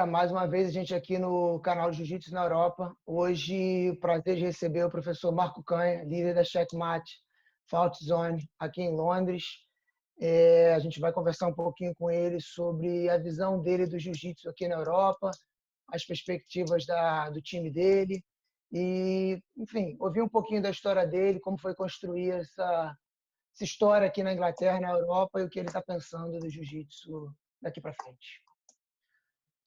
Mais uma vez a gente aqui no canal Jiu-Jitsu na Europa. Hoje, o prazer de receber o professor Marco Canha, líder da Checkmate Fight Zone aqui em Londres. A gente vai conversar um pouquinho com ele sobre a visão dele do Jiu-Jitsu aqui na Europa, as perspectivas do time dele e, enfim, ouvir um pouquinho da história dele, como foi construir essa história aqui na Inglaterra, na Europa e o que ele está pensando do Jiu-Jitsu daqui para frente.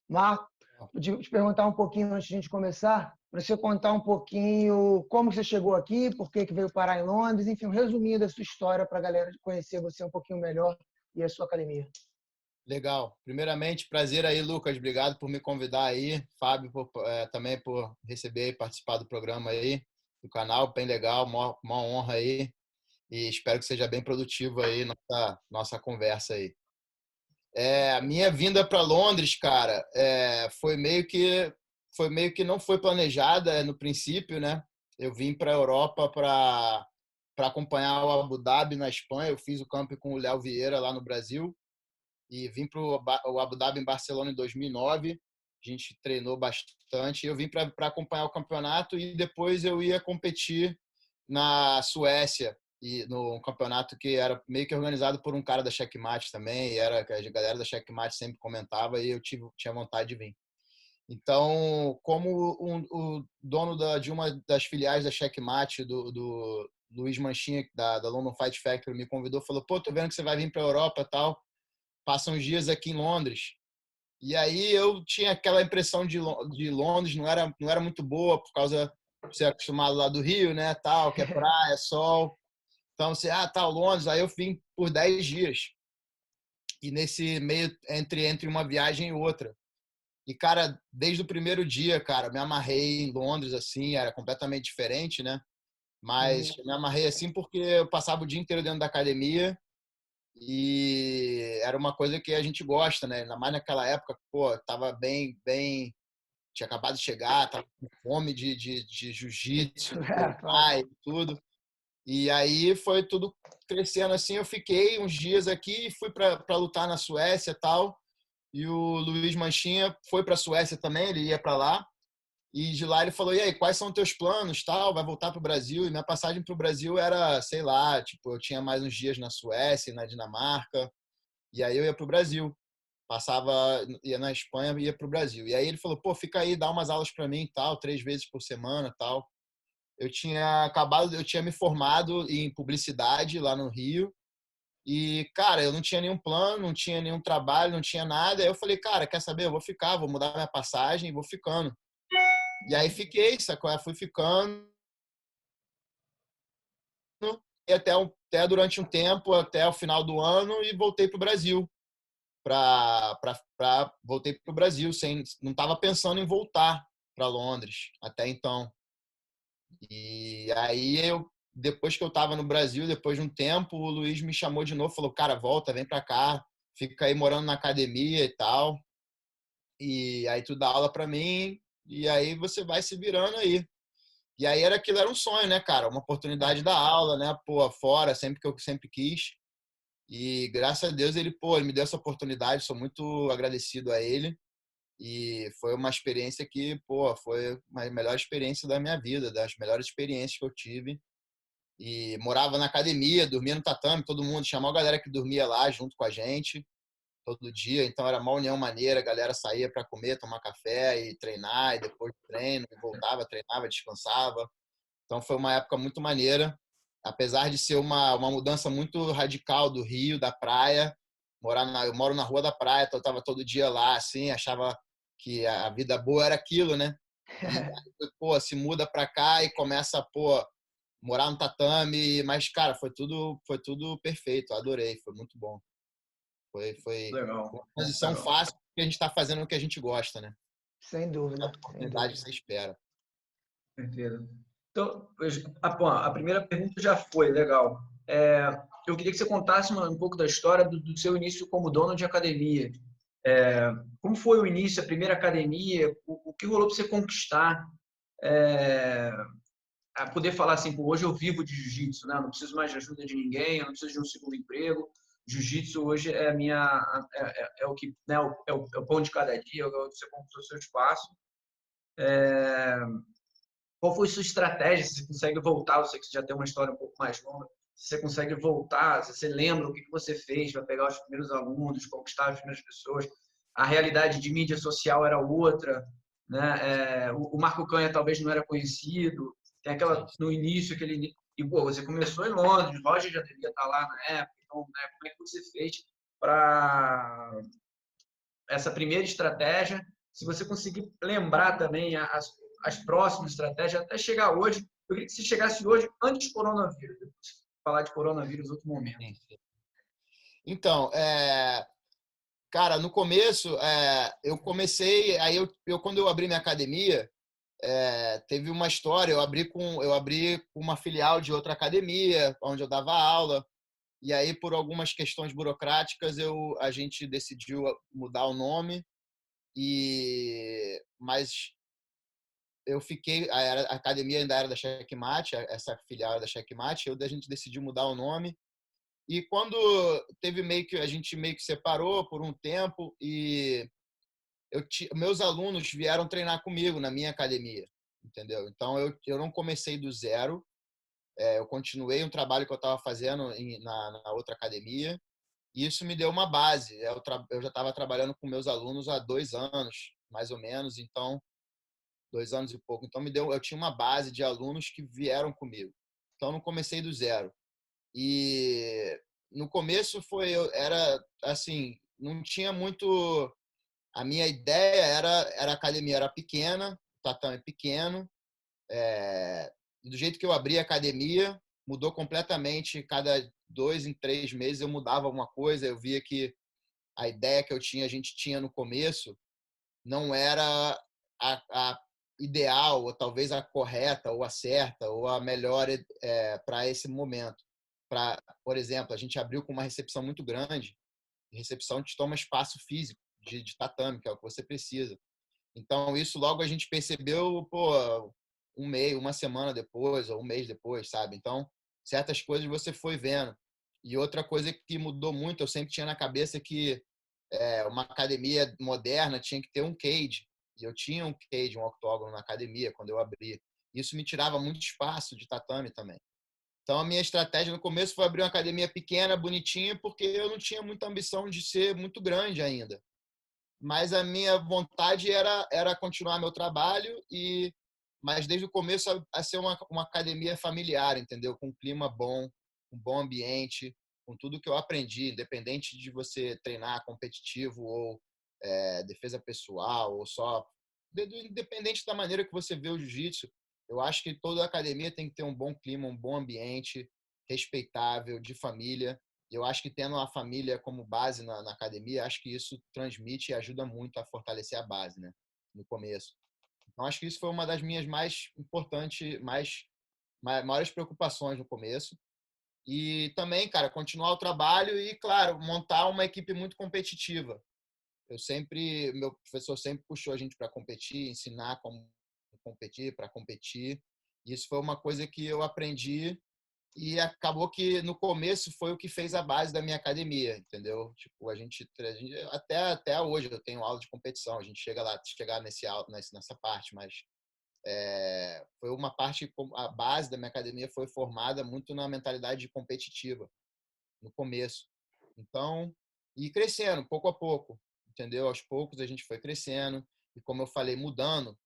Marco, vou te perguntar um pouquinho antes de a gente começar, para você contar um pouquinho como você chegou aqui, por que veio parar em Londres, enfim, um resuminho da sua história para a galera conhecer você um pouquinho melhor e a sua academia. Legal. Primeiramente, prazer aí, Lucas. Obrigado por me convidar aí. Fábio, também por receber e participar do programa aí, do canal. Bem legal, uma honra aí. E espero que seja bem produtivo aí nossa conversa aí. A minha vinda para Londres, cara, foi meio que não foi planejada no princípio, né? Eu vim para a Europa para acompanhar o Abu Dhabi na Espanha. Eu fiz o camp com o Léo Vieira lá no Brasil e vim para o Abu Dhabi em Barcelona em 2009. A gente treinou bastante. Eu vim para acompanhar o campeonato e depois eu ia competir na Suécia e no campeonato que era meio que organizado por um cara da Checkmate também, e era que a galera da Checkmate sempre comentava e eu tinha vontade de vir. Então, como o dono de uma das filiais da Checkmate, do Luiz Manchinha, da London Fight Factory, me convidou, falou: pô, tô vendo que você vai vir para a Europa e tal, passa uns dias aqui em Londres. E aí eu tinha aquela impressão de Londres não era muito boa, por causa de ser acostumado lá do Rio, né, tal, que é praia, sol. Então, você, tá, Londres. Aí eu vim por 10 dias. E nesse meio, entre uma viagem e outra. E, cara, desde o primeiro dia, cara, me amarrei em Londres, assim, era completamente diferente, né? Mas me amarrei assim porque eu passava o dia inteiro dentro da academia e era uma coisa que a gente gosta, né? Ainda mais naquela época, pô, tava bem, tinha acabado de chegar, tava com fome de jiu-jitsu, de treinar e tudo. E aí foi tudo crescendo assim. Eu fiquei uns dias aqui e fui para lutar na Suécia e tal. E o Luiz Manchinha foi para a Suécia também, ele ia para lá. E de lá ele falou: e aí, quais são os teus planos? Tal? Vai voltar para o Brasil? E minha passagem para o Brasil era, sei lá, tipo, eu tinha mais uns dias na Suécia, na Dinamarca. E aí eu ia para o Brasil. Passava, ia na Espanha e ia para o Brasil. E aí ele falou: pô, fica aí, dá umas aulas para mim, tal, 3 vezes por semana, tal. Eu tinha me formado em publicidade lá no Rio e, cara, eu não tinha nenhum plano, não tinha nenhum trabalho, não tinha nada. Aí eu falei: cara, quer saber? Eu vou ficar, vou mudar minha passagem e vou ficando. E aí fiquei, sacou? Eu fui ficando e até durante um tempo, até o final do ano, e voltei para o Brasil. Voltei para o Brasil, não estava pensando em voltar para Londres até então. E aí depois que eu estava no Brasil, depois de um tempo, o Luiz me chamou de novo, falou: cara, volta, vem para cá, fica aí morando na academia e tal. E aí tu dá aula para mim e aí você vai se virando aí. E aí era um sonho, né, cara? Uma oportunidade da aula, né? Pô, fora, sempre que eu sempre quis. E graças a Deus ele me deu essa oportunidade, sou muito agradecido a ele. E foi uma experiência que, pô, foi a melhor experiência da minha vida, das melhores experiências que eu tive. E morava na academia, dormia no tatame, todo mundo, chamava a galera que dormia lá junto com a gente, todo dia. Então era uma união maneira, a galera saía para comer, tomar café e treinar, e depois do treino, voltava, treinava, descansava. Então foi uma época muito maneira, apesar de ser uma mudança muito radical do Rio, da praia. Eu moro na Rua da Praia, então eu estava todo dia lá, assim, achava que a vida boa era aquilo, né? E, pô, se muda para cá e começa, pô, morar no tatame, mas, cara, foi tudo perfeito, adorei, foi muito bom. Foi Legal, uma transição legal. fácil, porque a gente está fazendo o que a gente gosta, né? Sem É a dúvida, sem oportunidade que dúvida. você espera. Perfeito. Então, a primeira pergunta já foi, legal. Eu queria que você contasse um pouco da história do seu início como dono de academia. Como foi o início, a primeira academia? O que rolou para você conquistar? A poder falar assim: pô, hoje eu vivo de jiu-jitsu, né? Eu não preciso mais de ajuda de ninguém, eu não preciso de um segundo emprego. jiu-jitsu hoje é é o que, né, é o pão de cada dia, é o que você conquistou o seu espaço. Qual foi sua estratégia? Se você consegue voltar, eu sei que você já tem uma história um pouco mais longa, se você consegue voltar, se você lembra o que você fez para pegar os primeiros alunos, conquistar as primeiras pessoas, a realidade de mídia social era outra, né? O Marco Canha talvez não era conhecido, tem Sim. aquela no início aquele e pô, você começou em Londres, Roger já devia estar lá na época, então, né, como é que você fez para essa primeira estratégia? Se você conseguir lembrar também as próximas estratégias, até chegar hoje, eu queria que você chegasse hoje antes do coronavírus, depois falar de coronavírus em outro momento. Sim, sim. Então, cara, no começo, eu comecei, aí quando eu abri minha academia, teve uma história, eu abri com uma filial de outra academia, onde eu dava aula, e aí por algumas questões burocráticas a gente decidiu mudar o nome, mas eu fiquei, a academia ainda era da Checkmate, essa filial era da Checkmate, a gente decidiu mudar o nome. E quando teve a gente meio que separou por um tempo e meus alunos vieram treinar comigo na minha academia, entendeu? Então eu não comecei do zero, eu continuei um trabalho que eu estava fazendo na outra academia e isso me deu uma base. Eu já estava trabalhando com meus alunos há 2 anos, mais ou menos, então 2 anos e pouco. Então eu tinha uma base de alunos que vieram comigo. Então eu não comecei do zero. E no começo era assim, não tinha muito. A minha ideia era a academia era pequena, o tatame pequeno. Do jeito que eu abri a academia, mudou completamente. Cada 2 em 3 meses eu mudava alguma coisa. Eu via que a ideia que a gente tinha no começo, não era a ideal, ou talvez a correta, ou a certa, ou a melhor para esse momento. Por exemplo, a gente abriu com uma recepção muito grande, recepção te toma espaço físico de tatame, que é o que você precisa. Então, isso logo a gente percebeu, pô, um mês, uma semana depois, ou um mês depois, sabe? Então, certas coisas você foi vendo. E outra coisa que mudou muito, eu sempre tinha na cabeça que uma academia moderna tinha que ter um cage. E eu tinha um cage, um octógono na academia, quando eu abri. Isso me tirava muito espaço de tatame também. Então, a minha estratégia no começo foi abrir uma academia pequena, bonitinha, porque eu não tinha muita ambição de ser muito grande ainda. Mas a minha vontade era continuar meu trabalho, mas desde o começo a ser uma academia familiar, entendeu? Com um clima bom, um bom ambiente, com tudo que eu aprendi, independente de você treinar competitivo ou defesa pessoal, ou só. Independente da maneira que você vê o jiu-jitsu, eu acho que toda academia tem que ter um bom clima, um bom ambiente, respeitável, de família. Eu acho que tendo a família como base na academia, acho que isso transmite e ajuda muito a fortalecer a base, né? No começo. Então, acho que isso foi uma das minhas mais importantes, maiores preocupações no começo. E também, cara, continuar o trabalho e, claro, montar uma equipe muito competitiva. Meu professor sempre puxou a gente para competir, ensinar como competir, para competir. Isso foi uma coisa que eu aprendi e acabou que no começo foi o que fez a base da minha academia, entendeu? Tipo, até hoje eu tenho aula de competição, a gente chegar nessa parte, mas foi uma parte, a base da minha academia foi formada muito na mentalidade competitiva no começo. Então, e crescendo pouco a pouco, entendeu? Aos poucos a gente foi crescendo e, como eu falei, mudando.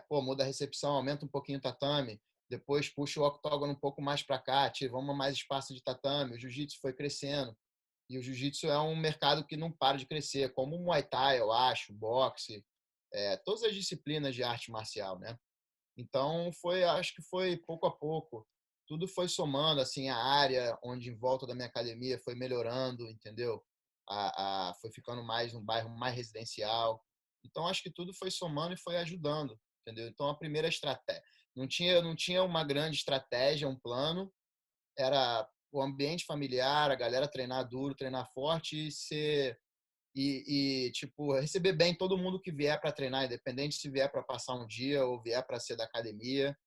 Muda a recepção, aumenta um pouquinho o tatame, depois puxa o octógono um pouco mais para cá, vamos mais espaço de tatame. O jiu-jitsu foi crescendo. E o jiu-jitsu é um mercado que não para de crescer, como o Muay Thai, eu acho, boxe, todas as disciplinas de arte marcial, né? Então, acho que foi pouco a pouco. Tudo foi somando, assim, a área onde em volta da minha academia foi melhorando, entendeu? Foi ficando mais um bairro mais residencial. Então, acho que tudo foi somando e foi ajudando, entendeu? Então, a primeira estratégia. Não tinha uma grande estratégia, um plano. Era o ambiente familiar, a galera treinar duro, treinar forte tipo, receber bem todo mundo que vier para treinar, independente se vier para passar um dia ou vier para ser da academia.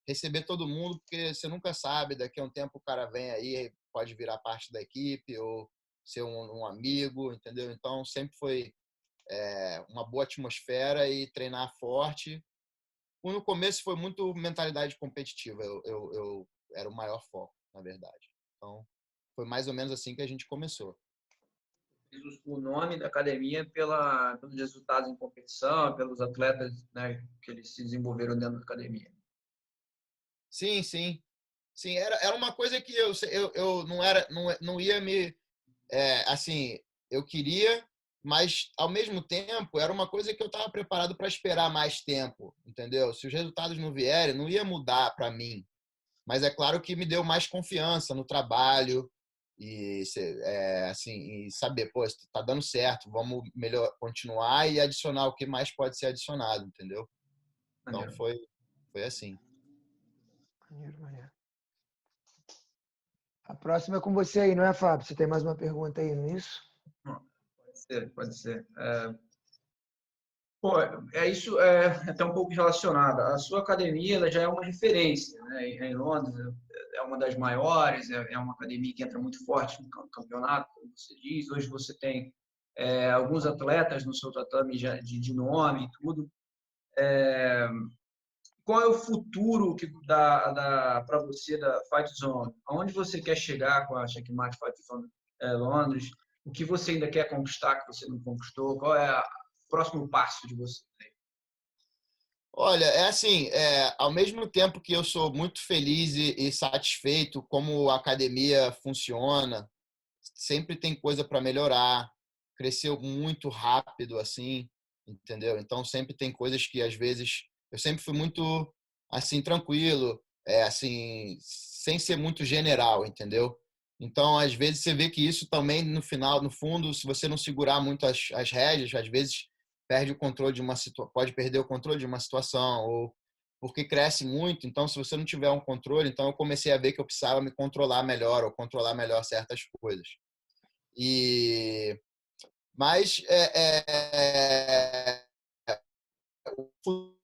Receber todo mundo, porque você nunca sabe, daqui a um tempo o cara vem aí, pode virar parte da equipe, ou ser um amigo, entendeu? Então, sempre foi uma boa atmosfera e treinar forte. No começo foi muito mentalidade competitiva, eu era o maior foco, na verdade. Então, foi mais ou menos assim que a gente começou. O nome da academia pelos resultados em competição, pelos atletas, né, que eles se desenvolveram dentro da academia. Sim, sim. Sim, era uma coisa que eu não ia me... assim, eu queria, mas, ao mesmo tempo, era uma coisa que eu estava preparado para esperar mais tempo, entendeu? Se os resultados não vierem, não ia mudar para mim. Mas é claro que me deu mais confiança no trabalho e assim, e saber, pô, tá dando certo, vamos melhor continuar e adicionar o que mais pode ser adicionado, entendeu? Então Maneiro. foi assim. Maneiro, maneiro. A próxima é com você aí, não é, Fábio? Você tem mais uma pergunta aí, não é isso? Pode ser, pode ser. Pô, isso é até um pouco relacionado. A sua academia ela já é uma referência, né? Em Londres é uma das maiores, é uma academia que entra muito forte no campeonato, como você diz. Hoje você tem alguns atletas no seu tatame de nome e tudo. Qual é o futuro para você da Fight Zone? Aonde você quer chegar com a Checkmate Fight Zone Londres? O que você ainda quer conquistar que você não conquistou? Qual é o próximo passo de você? Olha, é assim, ao mesmo tempo que eu sou muito feliz e satisfeito como a academia funciona, sempre tem coisa para melhorar, cresceu muito rápido assim, entendeu? Então sempre tem coisas que às vezes eu sempre fui muito assim tranquilo, assim, sem ser muito general, entendeu? Então às vezes você vê que isso também no final, no fundo, se você não segurar muito as rédeas, às vezes perde o controle de pode perder o controle de uma situação ou porque cresce muito, então se você não tiver um controle, então eu comecei a ver que eu precisava me controlar melhor ou controlar melhor certas coisas. E mas o futuro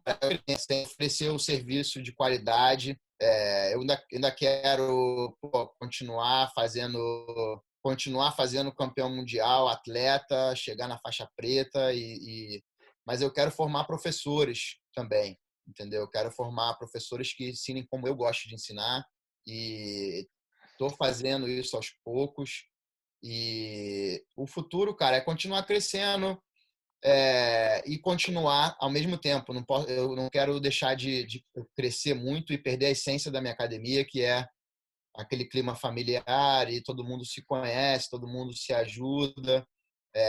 é oferecer um serviço de qualidade. Eu ainda quero continuar fazendo campeão mundial, atleta, chegar na faixa preta mas eu quero formar professores também, entendeu? Eu quero formar professores que ensinem como eu gosto de ensinar e estou fazendo isso aos poucos. E o futuro, cara, é continuar crescendo e continuar ao mesmo tempo. Eu não quero deixar de crescer muito e perder a essência da minha academia, que é aquele clima familiar e todo mundo se conhece, todo mundo se ajuda.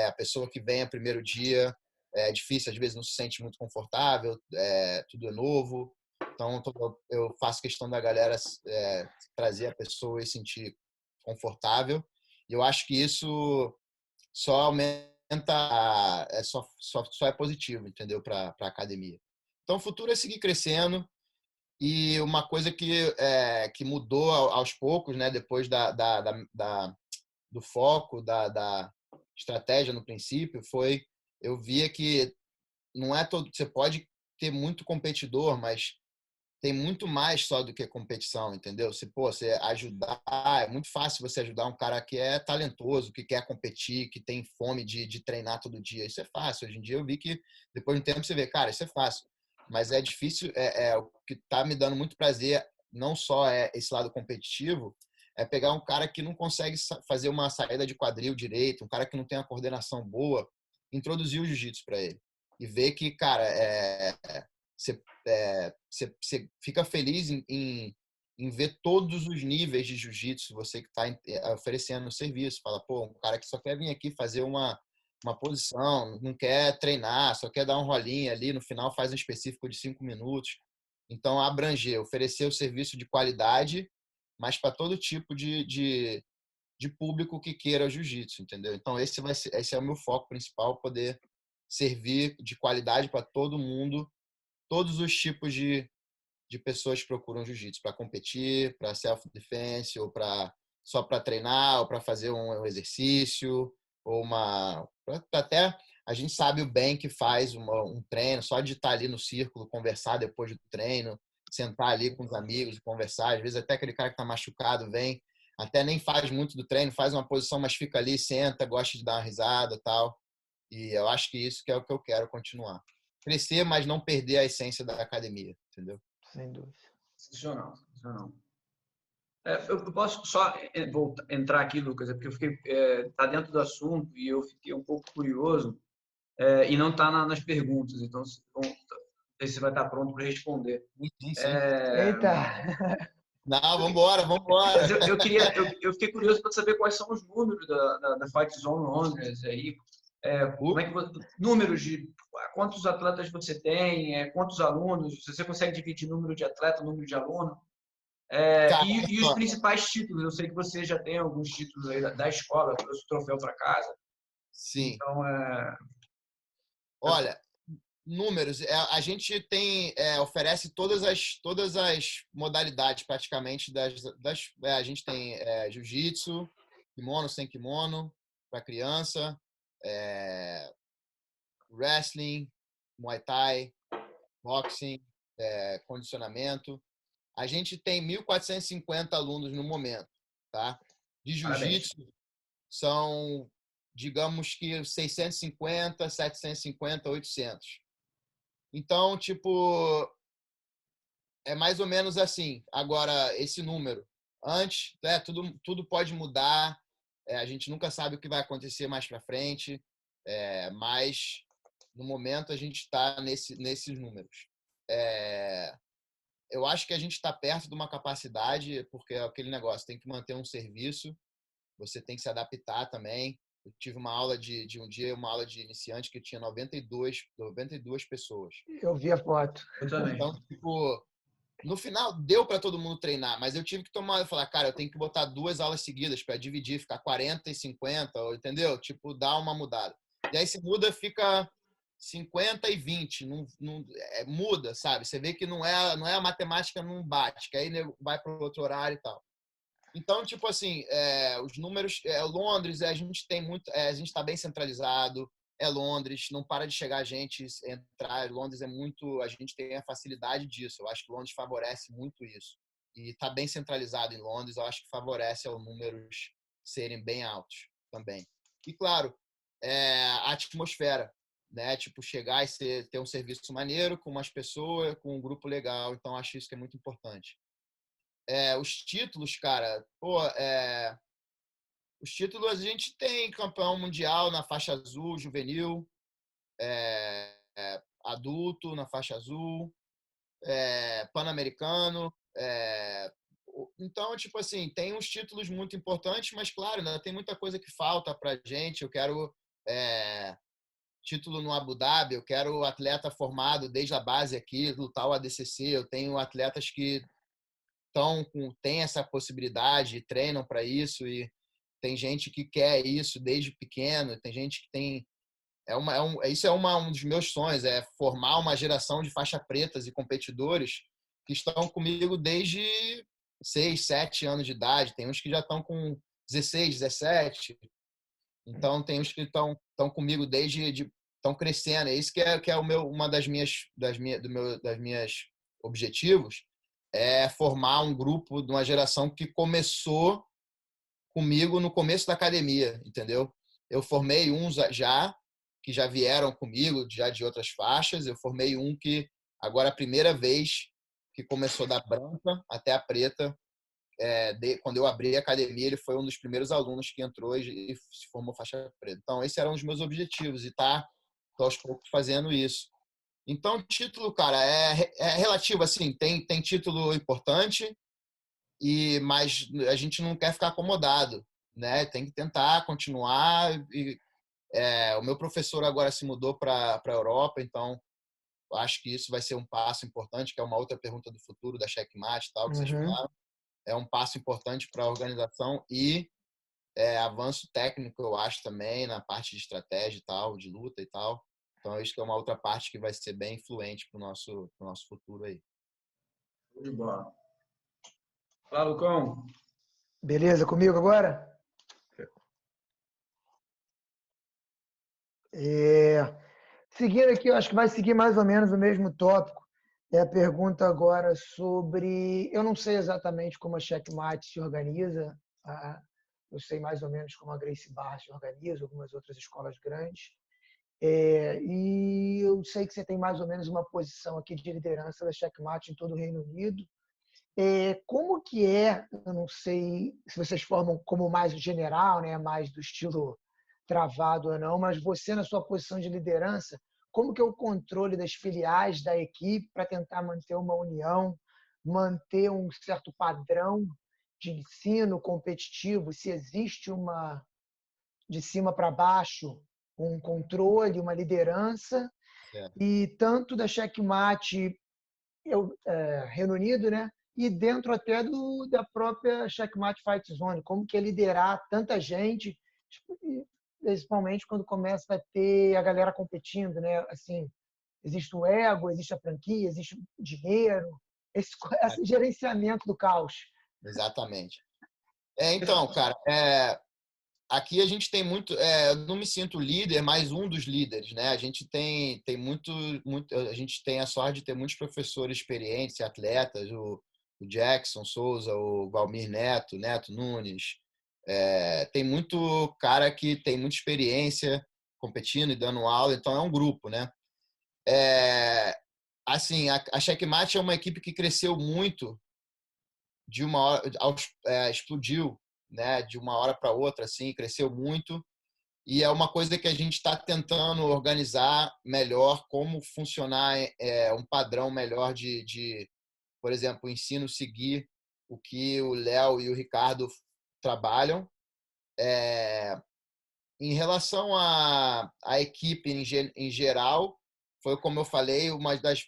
A pessoa que vem a primeiro dia é difícil, às vezes não se sente muito confortável, tudo é novo. Então, eu faço questão da galera trazer a pessoa e sentir confortável. E eu acho que isso só aumenta, só é positivo, entendeu? Para a academia. Então, o futuro é seguir crescendo. E uma coisa que mudou aos poucos, né? Depois do foco, da estratégia no princípio, foi eu via que não é todo. Você pode ter muito competidor, mas tem muito mais só do que competição, entendeu? Você ajudar, é muito fácil você ajudar um cara que é talentoso, que quer competir, que tem fome de treinar todo dia. Isso é fácil. Hoje em dia eu vi que depois de um tempo você vê, cara, isso é fácil. Mas é difícil, o que está me dando muito prazer, não só é esse lado competitivo, é pegar um cara que não consegue fazer uma saída de quadril direito, um cara que não tem a coordenação boa, introduzir o jiu-jitsu para ele. E ver que, cara, você fica feliz em ver todos os níveis de jiu-jitsu, você que está oferecendo o serviço. Fala, pô, um cara que só quer vir aqui fazer uma posição, não quer treinar, só quer dar um rolinho ali, no final faz um específico de 5 minutos. Então, abranger, oferecer o serviço de qualidade, mas para todo tipo de público que queira jiu-jitsu, entendeu? Então, esse é o meu foco principal, poder servir de qualidade para todo mundo, todos os tipos de pessoas que procuram jiu-jitsu para competir, para self-defense, ou só para treinar, ou para fazer um exercício, ou até a gente sabe o bem que faz um treino, só de estar ali no círculo, conversar depois do treino, sentar ali com os amigos, conversar. Às vezes até aquele cara que está machucado vem, até nem faz muito do treino, faz uma posição, mas fica ali, senta, gosta de dar uma risada e tal. E eu acho que isso que é o que eu quero continuar. Crescer, mas não perder a essência da academia, entendeu? Sem dúvida. Sensacional, sensacional. Eu posso só entrar aqui, Lucas, porque eu fiquei tá dentro do assunto e eu fiquei um pouco curioso e não está nas perguntas, então não sei se você vai estar pronto para responder. Sim. Eita! Não, vambora. Mas eu fiquei curioso para saber quais são os números da Fight Zone Londres aí. Como é que números de quantos atletas você tem, quantos alunos, se você consegue dividir número de atleta, número de aluno. E os principais títulos, eu sei que você já tem alguns títulos aí da escola, trouxe o troféu para casa. Sim. Então, olha, números, a gente tem oferece todas as modalidades praticamente a gente tem jiu-jitsu, kimono, sem kimono para criança, wrestling, muay thai, boxing, condicionamento. A gente tem 1.450 alunos no momento, tá? De jiu-jitsu são, digamos que 650, 750, 800. Então, tipo, é mais ou menos assim. Agora, esse número. Antes, tudo pode mudar. A gente nunca sabe o que vai acontecer mais para frente. Mas, no momento, a gente está nesses números. Eu acho que a gente está perto de uma capacidade, porque é aquele negócio, tem que manter um serviço, você tem que se adaptar também. Eu tive uma aula uma aula de iniciante que tinha 92 pessoas. Eu vi a foto. Eu também. Então, tipo, no final deu para todo mundo treinar, mas eu tive que falar, cara, eu tenho que botar 2 aulas seguidas para dividir, ficar 40 e 50, entendeu? Tipo, dar uma mudada. E aí se muda, fica 50 e 20, muda, sabe? Você vê que não é a matemática não bate, que aí vai para outro horário e tal. Então, tipo assim, os números, Londres, a gente tem muito, a gente está bem centralizado, Londres, não para de chegar gente, entrar, Londres é muito, a gente tem a facilidade disso, eu acho que Londres favorece muito isso. E está bem centralizado em Londres, eu acho que favorece os números serem bem altos também. E, claro, a atmosfera, né? Tipo, chegar e ter um serviço maneiro, com umas pessoas, com um grupo legal, então acho isso que é muito importante. Os títulos, cara, os títulos a gente tem campeão mundial na faixa azul, juvenil, adulto na faixa azul, pan-americano. Então, tipo assim, tem uns títulos muito importantes, mas, claro, ainda tem muita coisa que falta pra gente. Eu quero título no Abu Dhabi, eu quero atleta formado desde a base aqui, lutar o ADCC. Eu tenho atletas que tem essa possibilidade, treinam para isso e tem gente que quer isso desde pequeno, tem gente que tem isso é um dos meus sonhos, é formar uma geração de faixa pretas e competidores que estão comigo desde 6, 7 anos de idade, tem uns que já estão com 16, 17. Então tem uns que estão comigo estão crescendo. É isso que é uma das minhas objetivos, é formar um grupo de uma geração que começou comigo no começo da academia, entendeu? Eu formei uns que já vieram comigo, já de outras faixas. Eu formei um que agora a primeira vez que começou da branca até a preta, quando eu abri a academia, ele foi um dos primeiros alunos que entrou e se formou faixa preta. Então, esse era um dos meus objetivos e tô aos poucos fazendo isso. Então, título, cara, é relativo, assim, tem título importante, mas a gente não quer ficar acomodado, né? Tem que tentar continuar. O meu professor agora se mudou para a Europa, então acho que isso vai ser um passo importante, que é uma outra pergunta do futuro da Checkmate, tal, que vocês falaram. É um passo importante para a organização e avanço técnico, eu acho, também, na parte de estratégia e tal, de luta e tal. Então, isso é uma outra parte que vai ser bem influente para o nosso futuro aí. De bola. Fala, Lucão. Beleza, comigo agora? Seguindo aqui, eu acho que vai seguir mais ou menos o mesmo tópico. É a pergunta agora sobre... Eu não sei exatamente como a Checkmate se organiza, Eu sei mais ou menos como a Gracie Barra organiza, algumas outras escolas grandes. E eu sei que você tem mais ou menos uma posição aqui de liderança da Checkmate em todo o Reino Unido. Como que eu não sei se vocês formam como mais general, né, mais do estilo travado ou não, mas você na sua posição de liderança, como que é o controle das filiais da equipe para tentar manter uma união, manter um certo padrão de ensino competitivo, se existe de cima para baixo um controle, uma liderança, e tanto da Checkmate Reino Unido, né? E dentro até da própria Checkmate Fight Zone, como que é liderar tanta gente, principalmente quando começa a ter a galera competindo, né? Assim, existe o ego, existe a franquia, existe o dinheiro, esse gerenciamento do caos. Exatamente. Então, cara, aqui a gente tem muito. Eu não me sinto líder, mas um dos líderes, né? A gente tem muito. A gente tem a sorte de ter muitos professores experientes e atletas, o Jackson Souza, o Valmir Neto Nunes. Tem muito cara que tem muita experiência competindo e dando aula, então é um grupo, né? Assim, a Checkmate é uma equipe que cresceu muito de uma hora, explodiu, né? De uma hora para outra, assim, cresceu muito. E é uma coisa que a gente está tentando organizar melhor, como funcionar um padrão melhor por exemplo, o ensino seguir o que o Léo e o Ricardo trabalham. Em relação à equipe em geral, foi como eu falei, uma das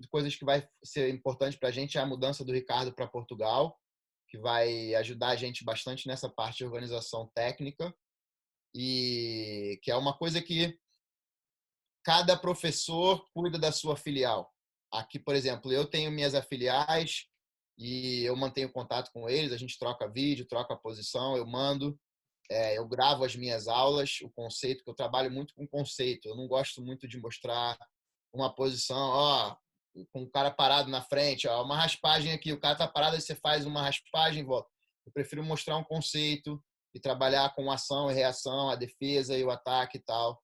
coisas que vai ser importante para a gente é a mudança do Ricardo para Portugal, que vai ajudar a gente bastante nessa parte de organização técnica, e que é uma coisa que cada professor cuida da sua filial. Aqui, por exemplo, eu tenho minhas afiliais e eu mantenho contato com eles, a gente troca vídeo, troca posição, eu mando, eu gravo as minhas aulas, o conceito, que eu trabalho muito com conceito, eu não gosto muito de mostrar uma posição, ó, com o cara parado na frente, ó, uma raspagem aqui, o cara tá parado, aí você faz uma raspagem e volta. Eu prefiro mostrar um conceito e trabalhar com ação e reação, a defesa e o ataque e tal.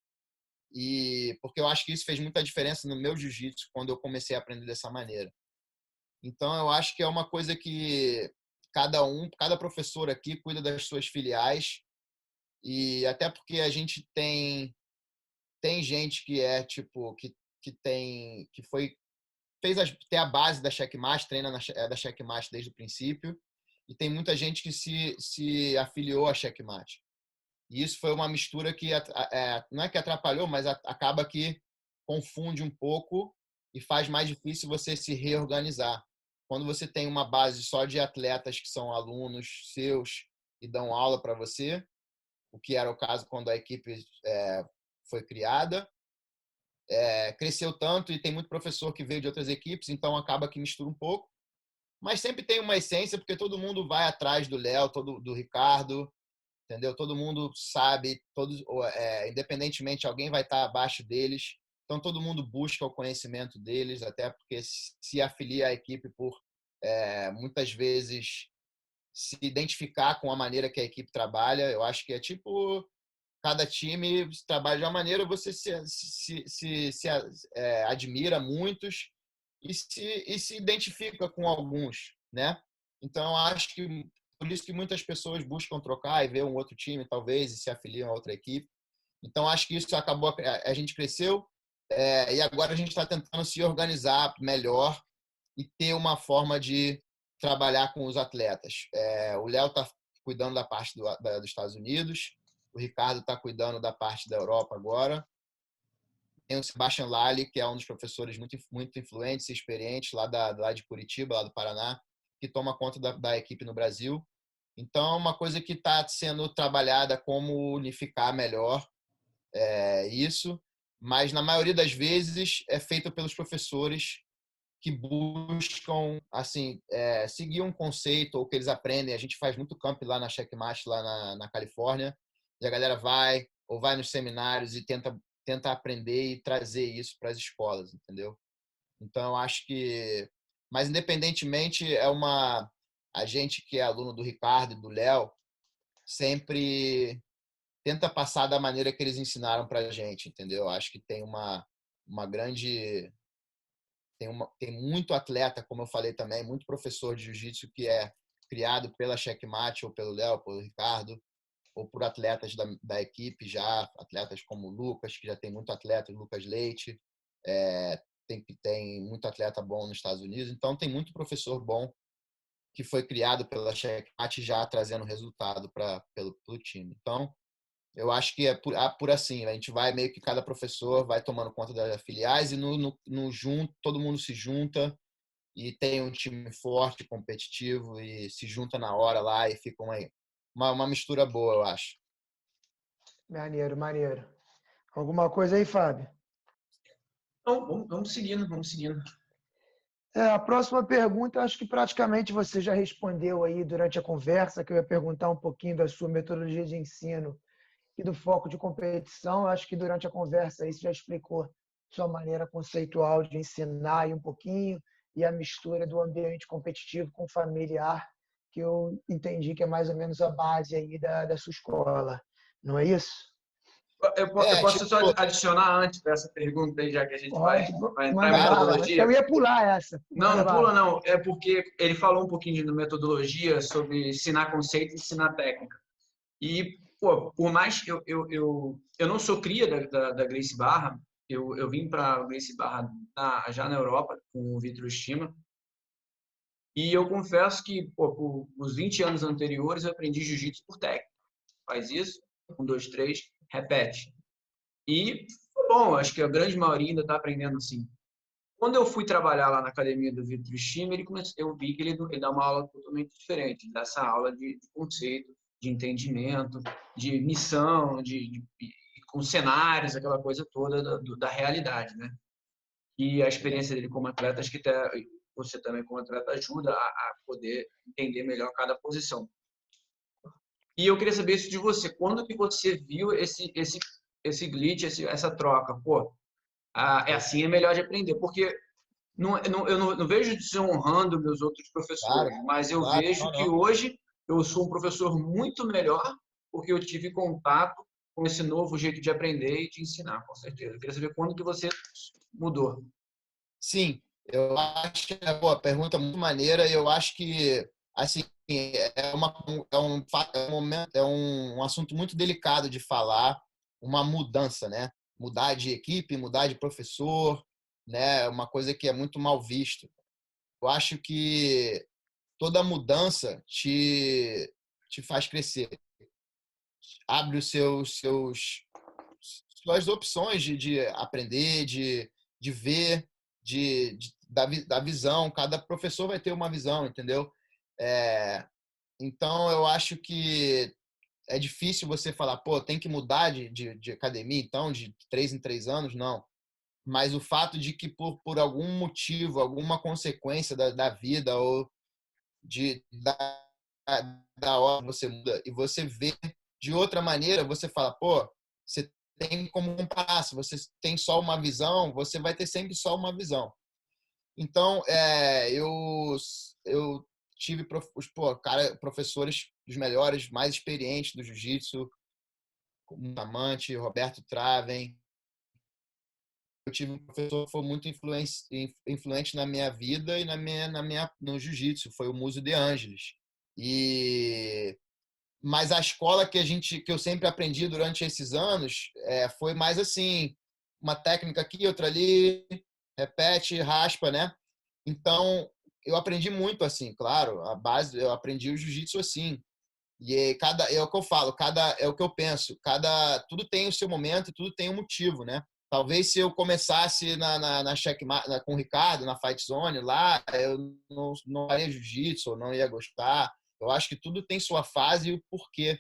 E porque eu acho que isso fez muita diferença no meu jiu-jitsu quando eu comecei a aprender dessa maneira. Então eu acho que é uma coisa que cada professor aqui cuida das suas filiais, e até porque a gente tem gente que é tipo que tem a base da Checkmate, treina da Checkmate desde o princípio, e tem muita gente que se afiliou à Checkmate. E isso foi uma mistura que não é que atrapalhou, mas acaba que confunde um pouco e faz mais difícil você se reorganizar. Quando você tem uma base só de atletas que são alunos seus e dão aula para você, o que era o caso quando a equipe foi criada, cresceu tanto e tem muito professor que veio de outras equipes, então acaba que mistura um pouco. Mas sempre tem uma essência, porque todo mundo vai atrás do Léo, do Ricardo, entendeu? Todo mundo sabe, independentemente, alguém vai estar abaixo deles. Então, todo mundo busca o conhecimento deles, até porque se afilia à equipe por, muitas vezes, se identificar com a maneira que a equipe trabalha. Eu acho que é tipo, cada time trabalha de uma maneira, você admira muitos e se identifica com alguns, né? Então, eu acho que por isso que muitas pessoas buscam trocar e ver um outro time, talvez, e se afiliam a outra equipe. Então, acho que isso acabou, a gente cresceu, e agora a gente está tentando se organizar melhor e ter uma forma de trabalhar com os atletas. O Léo está cuidando da parte dos Estados Unidos, o Ricardo está cuidando da parte da Europa agora. Tem o Sebastian Lally, que é um dos professores muito influentes e experientes lá de Curitiba, lá do Paraná, que toma conta da equipe no Brasil. Então, é uma coisa que está sendo trabalhada como unificar melhor isso, mas na maioria das vezes é feito pelos professores que buscam assim seguir um conceito ou que eles aprendem. A gente faz muito camp lá na Checkmate, lá na Califórnia, e a galera vai nos seminários e tenta aprender e trazer isso para as escolas, entendeu? Então, eu acho que, mas independentemente, a gente que é aluno do Ricardo e do Léo sempre tenta passar da maneira que eles ensinaram para a gente, entendeu? Acho que tem uma grande tem muito atleta, como eu falei também, muito professor de jiu-jitsu que é criado pela Checkmate ou pelo Léo, pelo Ricardo, ou por atletas da equipe já, atletas como o Lucas, que já tem muito atleta, o Lucas Leite, tem muito atleta bom nos Estados Unidos, então tem muito professor bom que foi criado pela Checkmate já trazendo resultado pelo time. Então, eu acho que é por assim, a gente vai meio que cada professor vai tomando conta das filiais e no junto, todo mundo se junta e tem um time forte, competitivo e se junta na hora lá e fica uma mistura boa, eu acho. Maneiro, maneiro. Alguma coisa aí, Fábio? Então, vamos seguindo, vamos seguindo. A próxima pergunta, acho que praticamente você já respondeu aí durante a conversa, que eu ia perguntar um pouquinho da sua metodologia de ensino e do foco de competição. Acho que durante a conversa aí você já explicou sua maneira conceitual de ensinar aí um pouquinho e a mistura do ambiente competitivo com familiar, que eu entendi que é mais ou menos a base aí da sua escola. Não é isso? Eu posso Tipo, só adicionar antes dessa pergunta aí, já que a gente Pode, vai entrar em manda bala. Eu metodologia? ia pular essa. Não, Manda não pula bala. não. É porque ele falou um pouquinho de metodologia sobre ensinar conceito e ensinar técnica. E, pô, por mais que eu não sou cria da Gracie Barra, eu vim para a Gracie Barra já na Europa com o Vitor Estima. E eu confesso que, pô, por uns 20 anos anteriores, eu aprendi jiu-jitsu por técnica. Faz isso, um, dois, três, repete. E, bom, acho que a grande maioria ainda está aprendendo assim. Quando eu fui trabalhar lá na academia do Vitor Schima, eu vi que ele dá uma aula totalmente diferente, dessa aula de conceito, de entendimento, de missão, com cenários, aquela coisa toda da realidade, né? E a experiência dele como atleta, acho que até você também como atleta ajuda a poder entender melhor cada posição. E eu queria saber isso de você. Quando que você viu esse glitch, essa troca? Pô, é assim é melhor de aprender, porque eu não vejo desonrando meus outros claro, professores, mas eu claro, vejo não, que não. hoje eu sou um professor muito melhor porque eu tive contato com esse novo jeito de aprender e de ensinar, com certeza. Eu queria saber quando que você mudou. Sim, eu acho que é boa pergunta muito maneira e eu acho que assim é um momento, um assunto muito delicado de falar, uma mudança, né? Mudar de equipe, mudar de professor, né? Uma coisa que é muito mal visto. Eu acho que toda mudança te faz crescer, abre os suas opções de aprender, de ver, da visão. Cada professor vai ter uma visão, entendeu? É, então, eu acho que é difícil você falar, pô, tem que mudar de academia, então, de 3 em 3 anos, não. Mas o fato de que, por algum motivo, alguma consequência da vida ou de, da, da hora você muda e você vê de outra maneira, você fala, pô, você tem como comparar. Se você tem só uma visão, você vai ter sempre só uma visão. Então, eu tive professores dos melhores, mais experientes do jiu-jitsu, como Amante, Roberto Traven. Eu tive um professor que foi muito influente na minha vida e no jiu-jitsu, foi o Muso de Ângeles. Mas a escola que eu sempre aprendi durante esses anos foi mais assim, uma técnica aqui, outra ali, repete, raspa, né? Então, eu aprendi muito assim, claro, a base, eu aprendi o jiu-jitsu assim. E é o que eu falo, é o que eu penso, tudo tem o seu momento e tudo tem um motivo, né? Talvez se eu começasse na checkmate, com o Ricardo, na Fight Zone, lá, eu não faria jiu-jitsu, não ia gostar. Eu acho que tudo tem sua fase e o porquê.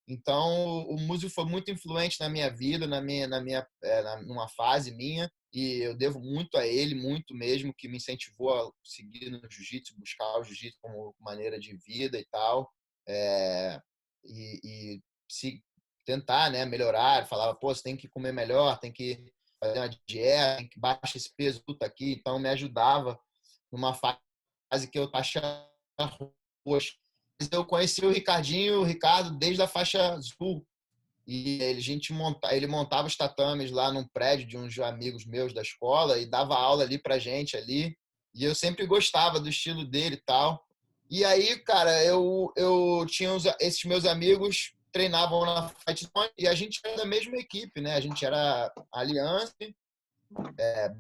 Então, o músico foi muito influente na minha vida, numa fase minha, e eu devo muito a ele, muito mesmo, que me incentivou a seguir no jiu-jitsu, buscar o jiu-jitsu como maneira de vida e tal, é, e se tentar, né, melhorar. Falava, pô, você tem que comer melhor, tem que fazer uma dieta, tem que baixar esse peso tudo aqui. Então, me ajudava numa fase que eu achava poxa, eu conheci o Ricardo, desde a faixa azul. E ele montava os tatames lá num prédio de uns amigos meus da escola e dava aula ali pra gente ali. E eu sempre gostava do estilo dele e tal. E aí, cara, eu tinha esses meus amigos treinavam na Fight Zone e a gente era da mesma equipe, né? A gente era Aliança,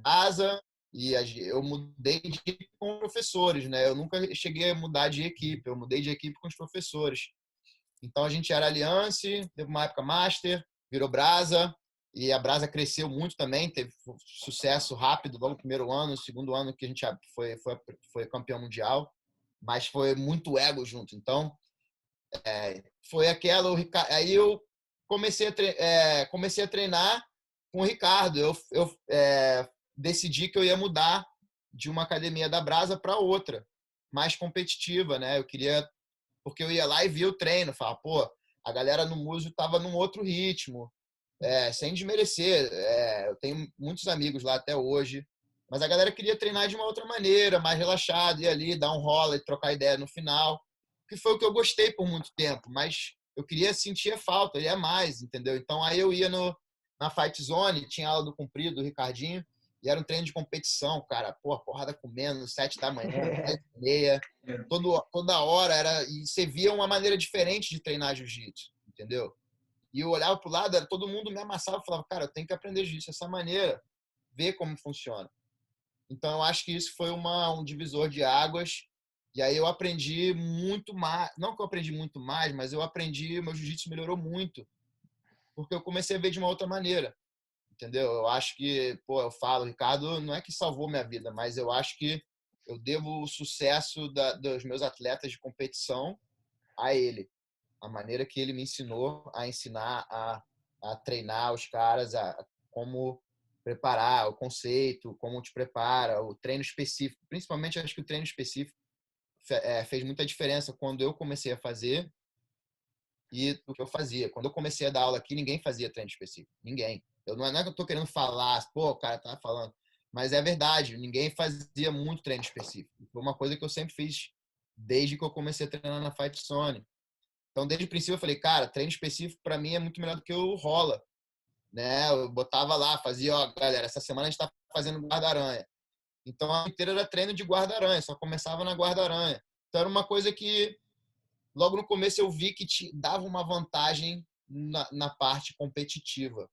Asa, e eu mudei de equipe com professores, né? Eu nunca cheguei a mudar de equipe, eu mudei de equipe com os professores. Então a gente era Aliança, teve uma época Master, virou Brasa, e a Brasa cresceu muito também, teve sucesso rápido logo no primeiro ano, no segundo ano que a gente foi campeão mundial, mas foi muito ego junto. Então foi aquela. Aí eu comecei a treinar com o Ricardo. Eu decidi que eu ia mudar de uma academia da Brasa para outra, mais competitiva, né? Eu queria, porque eu ia lá e via o treino, falava, pô, a galera no Muso estava num outro ritmo, sem desmerecer. Eu tenho muitos amigos lá até hoje, mas a galera queria treinar de uma outra maneira, mais relaxado, ir ali, dar um rola e trocar ideia no final, que foi o que eu gostei por muito tempo, mas eu queria sentir a falta, ia mais, entendeu? Então aí eu ia na Fight Zone, tinha aula do Comprido, do Ricardinho, e era um treino de competição, cara, pô, porrada comendo, 7 da manhã, 10h30, toda hora era, e você via uma maneira diferente de treinar jiu-jitsu, entendeu? E eu olhava pro lado, todo mundo me amassava e falava, cara, eu tenho que aprender jiu-jitsu dessa maneira, ver como funciona. Então eu acho que isso foi um divisor de águas. E aí eu aprendi muito mais, não que eu aprendi muito mais, mas eu aprendi, meu jiu-jitsu melhorou muito, porque eu comecei a ver de uma outra maneira, entendeu? Eu acho que, pô, eu falo, Ricardo não é que salvou minha vida, mas eu acho que eu devo o sucesso dos meus atletas de competição a ele. A maneira que ele me ensinou a ensinar, a treinar os caras, a como preparar o conceito, como te prepara, o treino específico. Principalmente, acho que o treino específico fez muita diferença quando eu comecei a fazer e do que eu fazia. Quando eu comecei a dar aula aqui, ninguém fazia treino específico. Ninguém. Não é que eu estou querendo falar, pô, o cara tá falando. Mas é verdade, ninguém fazia muito treino específico. Foi uma coisa que eu sempre fiz desde que eu comecei a treinar na Fight Zone. Então, desde o princípio, eu falei, cara, treino específico para mim é muito melhor do que o rola. Né? Eu botava lá, fazia, ó, galera, essa semana a gente está fazendo guarda-aranha. Então, a inteira era treino de guarda-aranha, só começava na guarda-aranha. Então, era uma coisa que, logo no começo, eu vi que te dava uma vantagem na parte competitiva.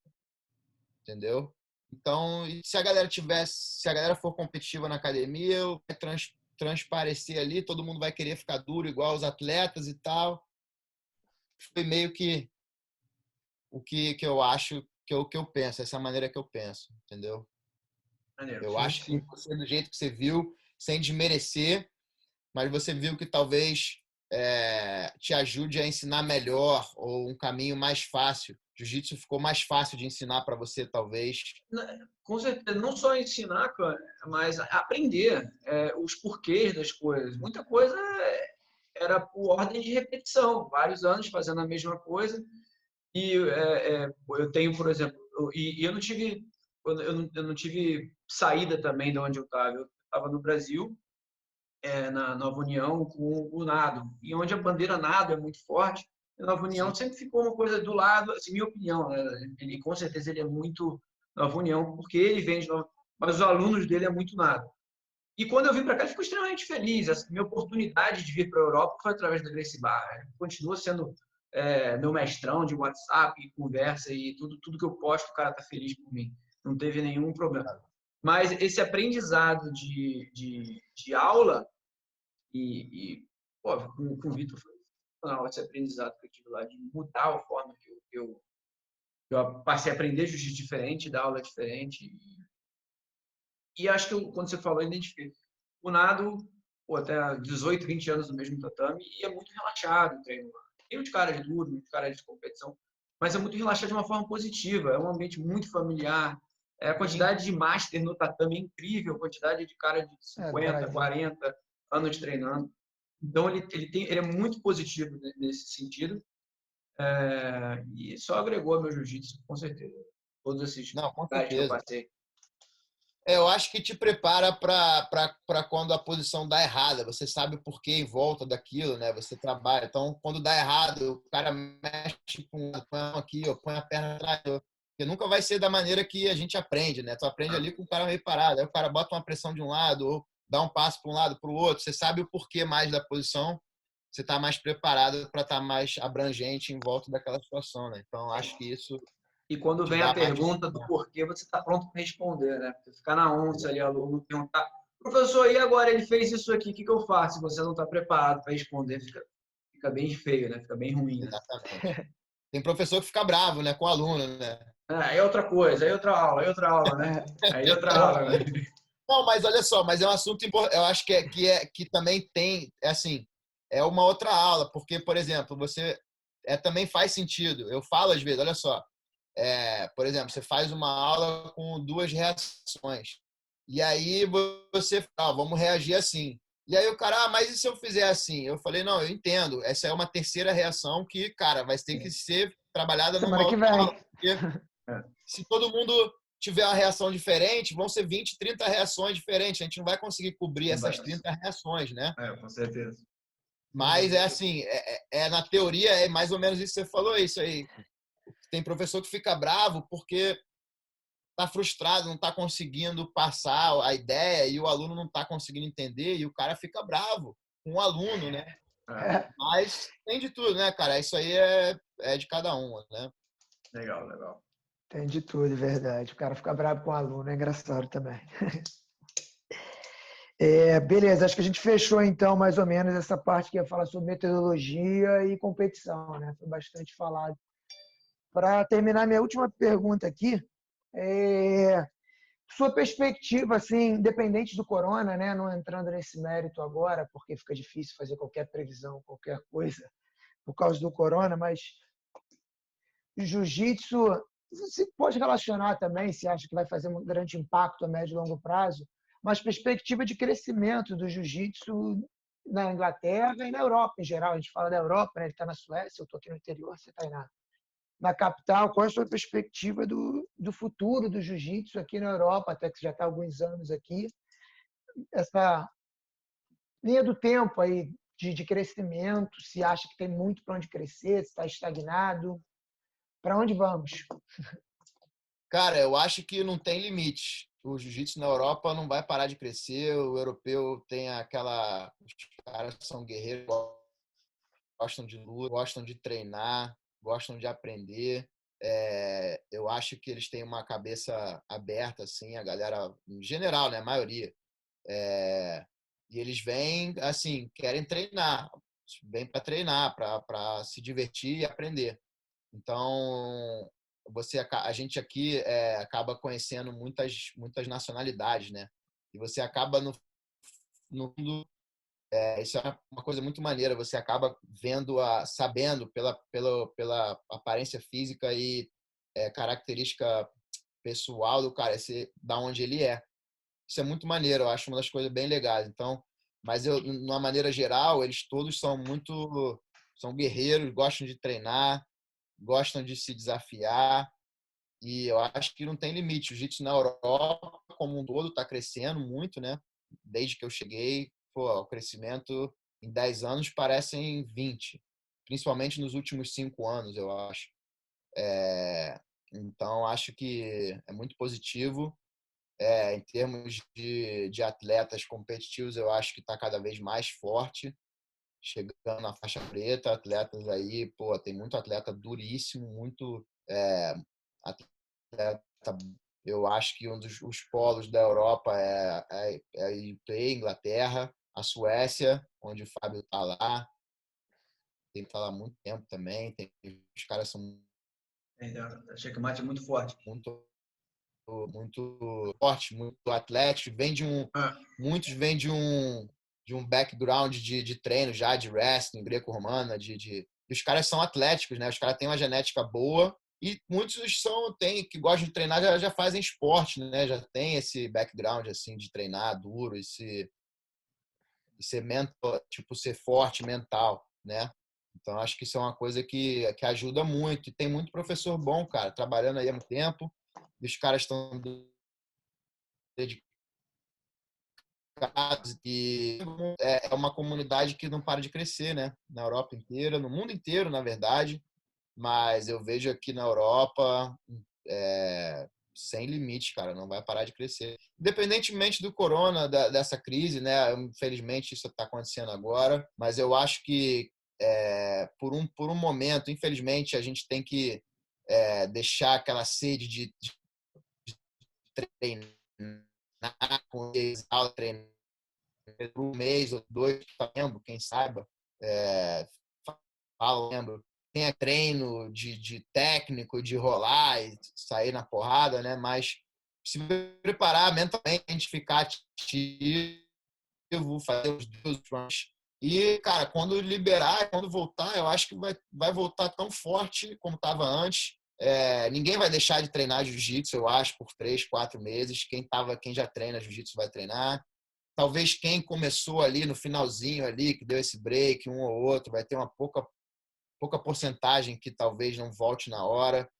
Entendeu? Então, se a galera for competitiva na academia, vai transparecer ali, todo mundo vai querer ficar duro igual os atletas e tal. Foi meio que o que eu acho, que eu penso, essa maneira que eu penso, entendeu? Eu acho que você, do jeito que você viu, sem desmerecer, mas você viu que talvez te ajude a ensinar melhor ou um caminho mais fácil. Jiu-jitsu ficou mais fácil de ensinar para você, talvez. Com certeza, não só ensinar, mas aprender os porquês das coisas. Muita coisa era por ordem de repetição, vários anos fazendo a mesma coisa. E eu tenho, por exemplo, eu não tive, eu não tive saída também de onde eu estava. Eu estava no Brasil, na Nova União, com o nado, e onde a bandeira nado é muito forte. A Nova União Sim. sempre ficou uma coisa do lado, assim, minha opinião, né? Ele com certeza ele é muito Nova União, porque ele vem de Nova, mas os alunos dele é muito nado. E quando eu vim para cá, eu fico extremamente feliz. A minha oportunidade de vir para a Europa foi através da Gracie Barra. Continua sendo meu mestrão de WhatsApp, conversa e tudo que eu posto, o cara tá feliz por mim. Não teve nenhum problema. Mas esse aprendizado de aula pô, com o Vitor foi funcional, esse aprendizado que eu tive lá, de mudar a forma que eu passei a aprender jiu-jitsu diferente, dar aula diferente. E acho que quando você falou, eu identifiquei. O nado, pô, até 18, 20 anos no mesmo tatame, e é muito relaxado o treino lá. Tem uns caras duros, uns caras de competição, mas é muito relaxado de uma forma positiva. É um ambiente muito familiar. A quantidade de master no tatame é incrível, a quantidade de cara de 50, 40 anos treinando. Então, ele é muito positivo nesse sentido. E só agregou ao meu jiu-jitsu, com certeza. Todos esses Não, com lugares que eu certeza. passei. Eu acho que te prepara para quando a posição dá errada. Você sabe o porquê em volta daquilo, né? Você trabalha. Então, quando dá errado, o cara mexe com põe a mão aqui, ou põe a perna atrás. Porque nunca vai ser da maneira que a gente aprende, né? Tu aprende ali com o cara meio parado. Aí o cara bota uma pressão de um lado, ou dá um passo para um lado, para o outro. Você sabe o porquê mais da posição. Você está mais preparado para estar mais abrangente em volta daquela situação, né? Então, acho que isso E quando te vem a dá mais pergunta do disciplina. porquê, você está pronto para responder, né? Você ficar na onça ali, aluno, perguntar, professor, e agora ele fez isso aqui, o que eu faço? Se você não está preparado para responder, fica bem feio, né? Fica bem ruim, né? Exatamente. Tem professor que fica bravo, né, com o aluno, né? Aí é outra coisa, aí outra aula, né? Aí outra aula, né? Não, mas olha só, mas é um assunto importante. Eu acho que também tem, assim, é uma outra aula, porque, por exemplo, você também faz sentido. Eu falo às vezes, olha só, por exemplo, você faz uma aula com 2 reações. E aí você fala, vamos reagir assim. E aí o cara, mas e se eu fizer assim? Eu falei, não, eu entendo. Essa é uma terceira reação que, cara, vai ter que ser trabalhada numa Semana que outra aula. vem. Porque se todo mundo tiver uma reação diferente, vão ser 20, 30 reações diferentes. A gente não vai conseguir cobrir Não vai. essas 30 reações, né? Com certeza. Mas é assim, na teoria é mais ou menos isso que você falou, isso aí. Tem professor que fica bravo porque está frustrado, não está conseguindo passar a ideia e o aluno não está conseguindo entender e o cara fica bravo com o aluno, né? Mas tem de tudo, né, cara? Isso aí é de cada um, né? Legal, legal. Tem de tudo, é verdade. O cara fica bravo com o aluno, é engraçado também. Beleza, acho que a gente fechou então mais ou menos essa parte que ia falar sobre metodologia e competição, né? Foi bastante falado. Para terminar, minha última pergunta aqui, sua perspectiva, assim, independente do corona, né? Não entrando nesse mérito agora, porque fica difícil fazer qualquer previsão, qualquer coisa por causa do corona, mas jiu-jitsu, você pode relacionar também, se acha que vai fazer um grande impacto a médio e longo prazo, mas perspectiva de crescimento do jiu-jitsu na Inglaterra e na Europa em geral. A gente fala da Europa, né? Ele está na Suécia, eu estou aqui no interior, você está aí na capital. Qual é a sua perspectiva do futuro do jiu-jitsu aqui na Europa, até que você já está há alguns anos aqui? Essa linha do tempo aí de crescimento, se acha que tem muito para onde crescer, se está estagnado, para onde vamos? Cara, eu acho que não tem limite. O jiu-jitsu na Europa não vai parar de crescer. O europeu tem aquela. Os caras são guerreiros, gostam de luta, gostam de treinar, gostam de aprender. Eu acho que eles têm uma cabeça aberta, assim, a galera, em geral, né? A maioria. E eles vêm, assim, querem treinar, vêm para treinar, para se divertir e aprender. Então, a gente aqui acaba conhecendo muitas nacionalidades, né? E você acaba no fundo, isso é uma coisa muito maneira. Você acaba vendo, sabendo pela aparência física e característica pessoal do cara, da onde ele é. Isso é muito maneiro. Eu acho uma das coisas bem legais. Então, mas eu, de uma maneira geral, eles todos são guerreiros, gostam de treinar, gostam de se desafiar e eu acho que não tem limite. O jiu-jitsu na Europa, como um todo, está crescendo muito, né? Desde que eu cheguei, pô, o crescimento em 10 anos parece em 20, principalmente nos últimos 5 anos, eu acho. Então, acho que é muito positivo. Em termos de atletas competitivos, eu acho que está cada vez mais forte, chegando na faixa preta, atletas aí, pô, tem muito atleta duríssimo, muito atleta. Eu acho que um dos os polos da Europa é a UK, Inglaterra, a Suécia, onde o Fábio está lá, tem que estar lá há muito tempo também. Os caras são Achei que o mate é muito forte. muito fortes, muito atléticos. Muitos vêm de um background de treino já, de wrestling, greco-romana, os caras são atléticos, né? Os caras têm uma genética boa e muitos que gostam de treinar já fazem esporte, né? Já tem esse background assim de treinar duro e ser mental, tipo ser forte mental, né? Então acho que isso é uma coisa que ajuda muito. E tem muito professor bom, cara, trabalhando aí há muito tempo. E os caras estão dedicados e é uma comunidade que não para de crescer, né? Na Europa inteira, no mundo inteiro, na verdade. Mas eu vejo aqui na Europa sem limite, cara, não vai parar de crescer. Independentemente do corona, dessa crise, né? Infelizmente isso está acontecendo agora, mas eu acho que por um momento, infelizmente, a gente tem que deixar aquela sede de treinar com eles, treinar por um mês ou dois, lembro, quem saiba, lembro, tenha treino de técnico, de rolar e sair na porrada, né? Mas se preparar mentalmente, ficar ativo, fazer os deus. E, cara, quando liberar, quando voltar, eu acho que vai voltar tão forte como estava antes. Ninguém vai deixar de treinar jiu-jitsu, eu acho, por 3, 4 meses. Quem já treina jiu-jitsu vai treinar. Talvez quem começou ali no finalzinho ali, que deu esse break, um ou outro, vai ter uma pouca porcentagem que talvez não volte na hora.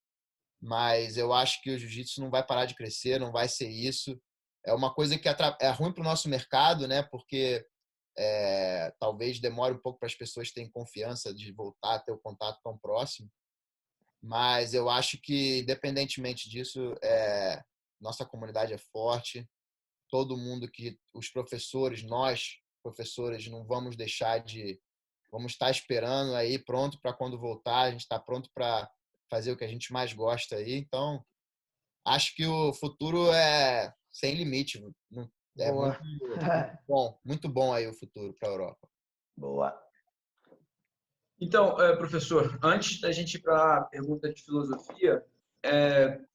Mas eu acho que o jiu-jitsu não vai parar de crescer, não vai ser isso. É uma coisa que é ruim para o nosso mercado, né? Porque talvez demore um pouco para as pessoas terem confiança de voltar a ter o contato tão próximo. Mas eu acho que, independentemente disso, nossa comunidade é forte. Todo mundo os professores, nós, professores, não vamos deixar de... Vamos estar esperando aí, pronto para quando voltar. A gente está pronto para fazer o que a gente mais gosta aí. Então, acho que o futuro é sem limite. É Boa. muito bom aí o futuro para a Europa. Boa. Então, professor, antes da gente ir para a pergunta de filosofia,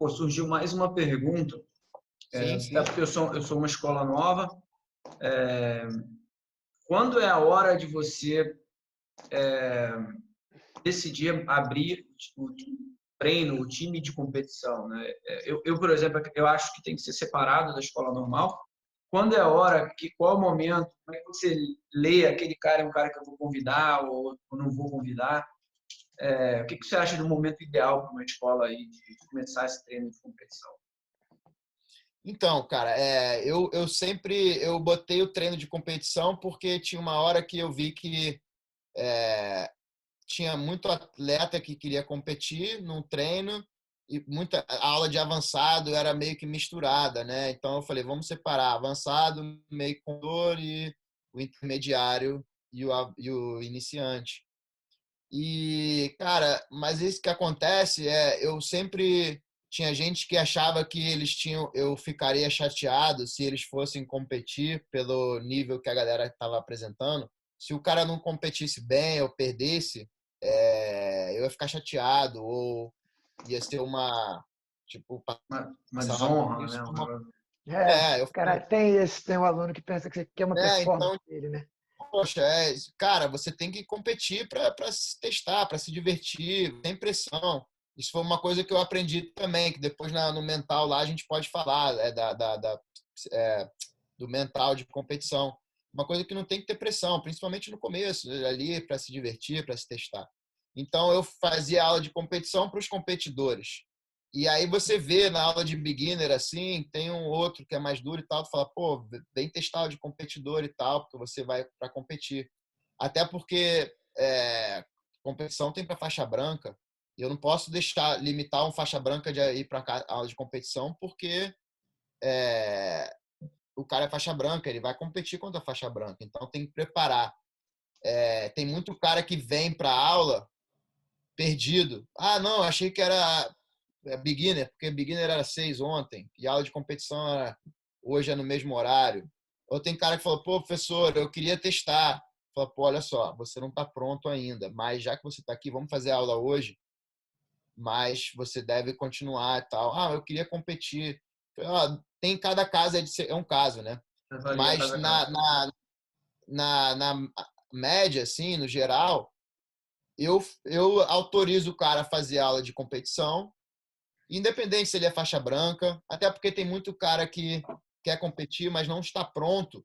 surgiu mais uma pergunta. Sim. Até porque eu sou uma escola nova. Quando é a hora de você decidir abrir o treino, o time de competição, né? Por exemplo, eu acho que tem que ser separado da escola normal. Quando é a hora, qual é o momento, como é que você lê aquele cara é um cara que eu vou convidar ou não vou convidar? O que você acha do momento ideal para uma escola aí de começar esse treino de competição? Então, cara, eu sempre botei o treino de competição porque tinha uma hora que eu vi que tinha muito atleta que queria competir num treino e muita aula de avançado era meio que misturada, né? Então eu falei, vamos separar avançado, meio condor e o intermediário e o iniciante. E, cara, mas isso que acontece eu sempre tinha gente que achava que eu ficaria chateado se eles fossem competir pelo nível que a galera estava apresentando. Se o cara não competisse bem ou perdesse, eu ia ficar chateado ou ia ser tipo, Uma passar desonra, isso. É, Eu cara, falei, tem um aluno que pensa que você quer uma performance então, dele, né? poxa, cara, você tem que competir para se testar, para se divertir, sem pressão. Isso foi uma coisa que eu aprendi também, que depois no mental lá a gente pode falar do mental de competição. Uma coisa que não tem que ter pressão, principalmente no começo, ali para se divertir, para se testar. Então eu fazia aula de competição para os competidores. E aí você vê na aula de beginner assim, tem um outro que é mais duro e tal, tu fala, pô, vem testar aula de competidor e tal, porque você vai para competir. Até porque competição tem para faixa branca. E eu não posso limitar um faixa branca de ir para aula de competição, porque o cara é faixa branca, ele vai competir contra a faixa branca. Então tem que preparar. Tem muito cara que vem para aula perdido. Ah, não, achei que era beginner, porque beginner era 6 ontem e a aula de competição hoje é no mesmo horário. Ou tem cara que falou, pô, professor, eu queria testar. Fala, pô, olha só, você não está pronto ainda, mas já que você está aqui, vamos fazer a aula hoje, mas você deve continuar e tal. Ah, eu queria competir. Tem cada caso, é um caso, né? Mas na média, assim, no geral, eu autorizo o cara a fazer aula de competição, independente se ele é faixa branca, até porque tem muito cara que quer competir, mas não está pronto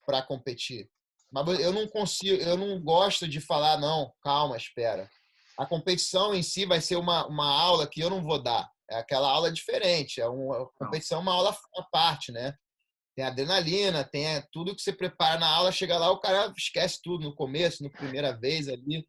para competir. Mas eu não consigo, eu não gosto de falar, não, calma, espera. A competição em si vai ser uma aula que eu não vou dar. É aquela aula diferente. A competição é uma aula à parte, né? tem adrenalina, tem tudo que você prepara na aula, chega lá, o cara esquece tudo no começo, na primeira vez ali.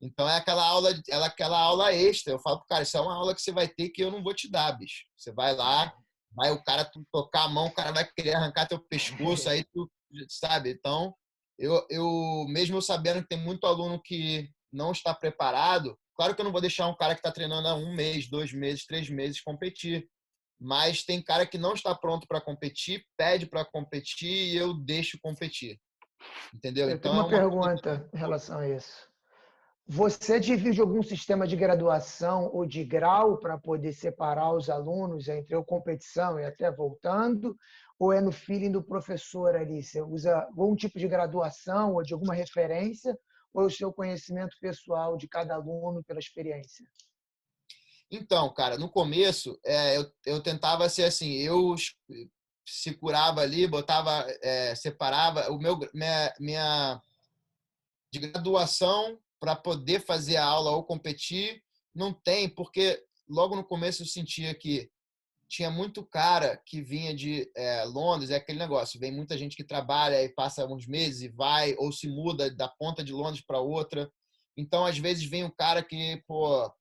Então é aquela aula extra. Eu falo pro cara, isso é uma aula que você vai ter que eu não vou te dar, bicho. Você vai lá, vai o cara tu tocar a mão, o cara vai querer arrancar teu pescoço, aí tu sabe. Então, eu mesmo eu sabendo que tem muito aluno que não está preparado, claro que eu não vou deixar um cara que está treinando há 1 mês, 2 meses, 3 meses competir. Mas tem cara que não está pronto para competir, pede para competir e eu deixo competir. Entendeu? Eu tenho Então é uma uma coisa. pergunta em relação a isso. Você divide algum sistema de graduação ou de grau para poder separar os alunos entre a competição e até voltando? Ou é no feeling do professor ali? Você usa algum tipo de graduação ou de alguma referência? Ou é o seu conhecimento pessoal de cada aluno pela experiência? Então, cara, no começo, eu tentava ser assim, eu se curava ali, botava, separava minha de graduação para poder fazer a aula ou competir, não tem, porque logo no começo eu sentia que tinha muito cara que vinha de Londres, é aquele negócio, vem muita gente que trabalha e passa uns meses e vai, ou se muda da ponta de Londres para outra. Então, às vezes, vem um cara que, pô,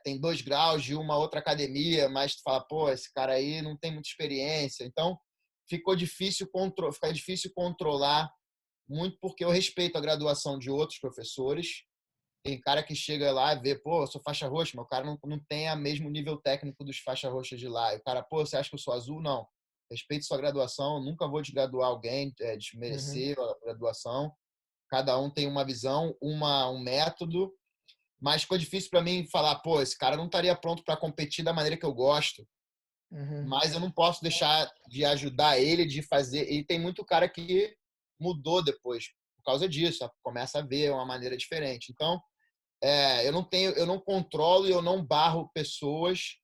tem 2 graus de uma outra academia, mas tu fala, pô, esse cara aí não tem muita experiência. Então, fica difícil controlar muito porque eu respeito a graduação de outros professores. Tem cara que chega lá e vê, pô, eu sou faixa roxa, mas o cara não tem o mesmo nível técnico dos faixa roxas de lá. E o cara, pô, você acha que eu sou azul? Não. Respeito sua graduação, nunca vou desgraduar alguém, desmerecer a graduação. Cada um tem uma visão, um método, mas ficou difícil para mim falar, pô, esse cara não estaria pronto para competir da maneira que eu gosto, mas eu não posso deixar de ajudar ele, de fazer. E tem muito cara que mudou depois por causa disso, começa a ver uma maneira diferente. Então, eu não controlo e eu não barro pessoas,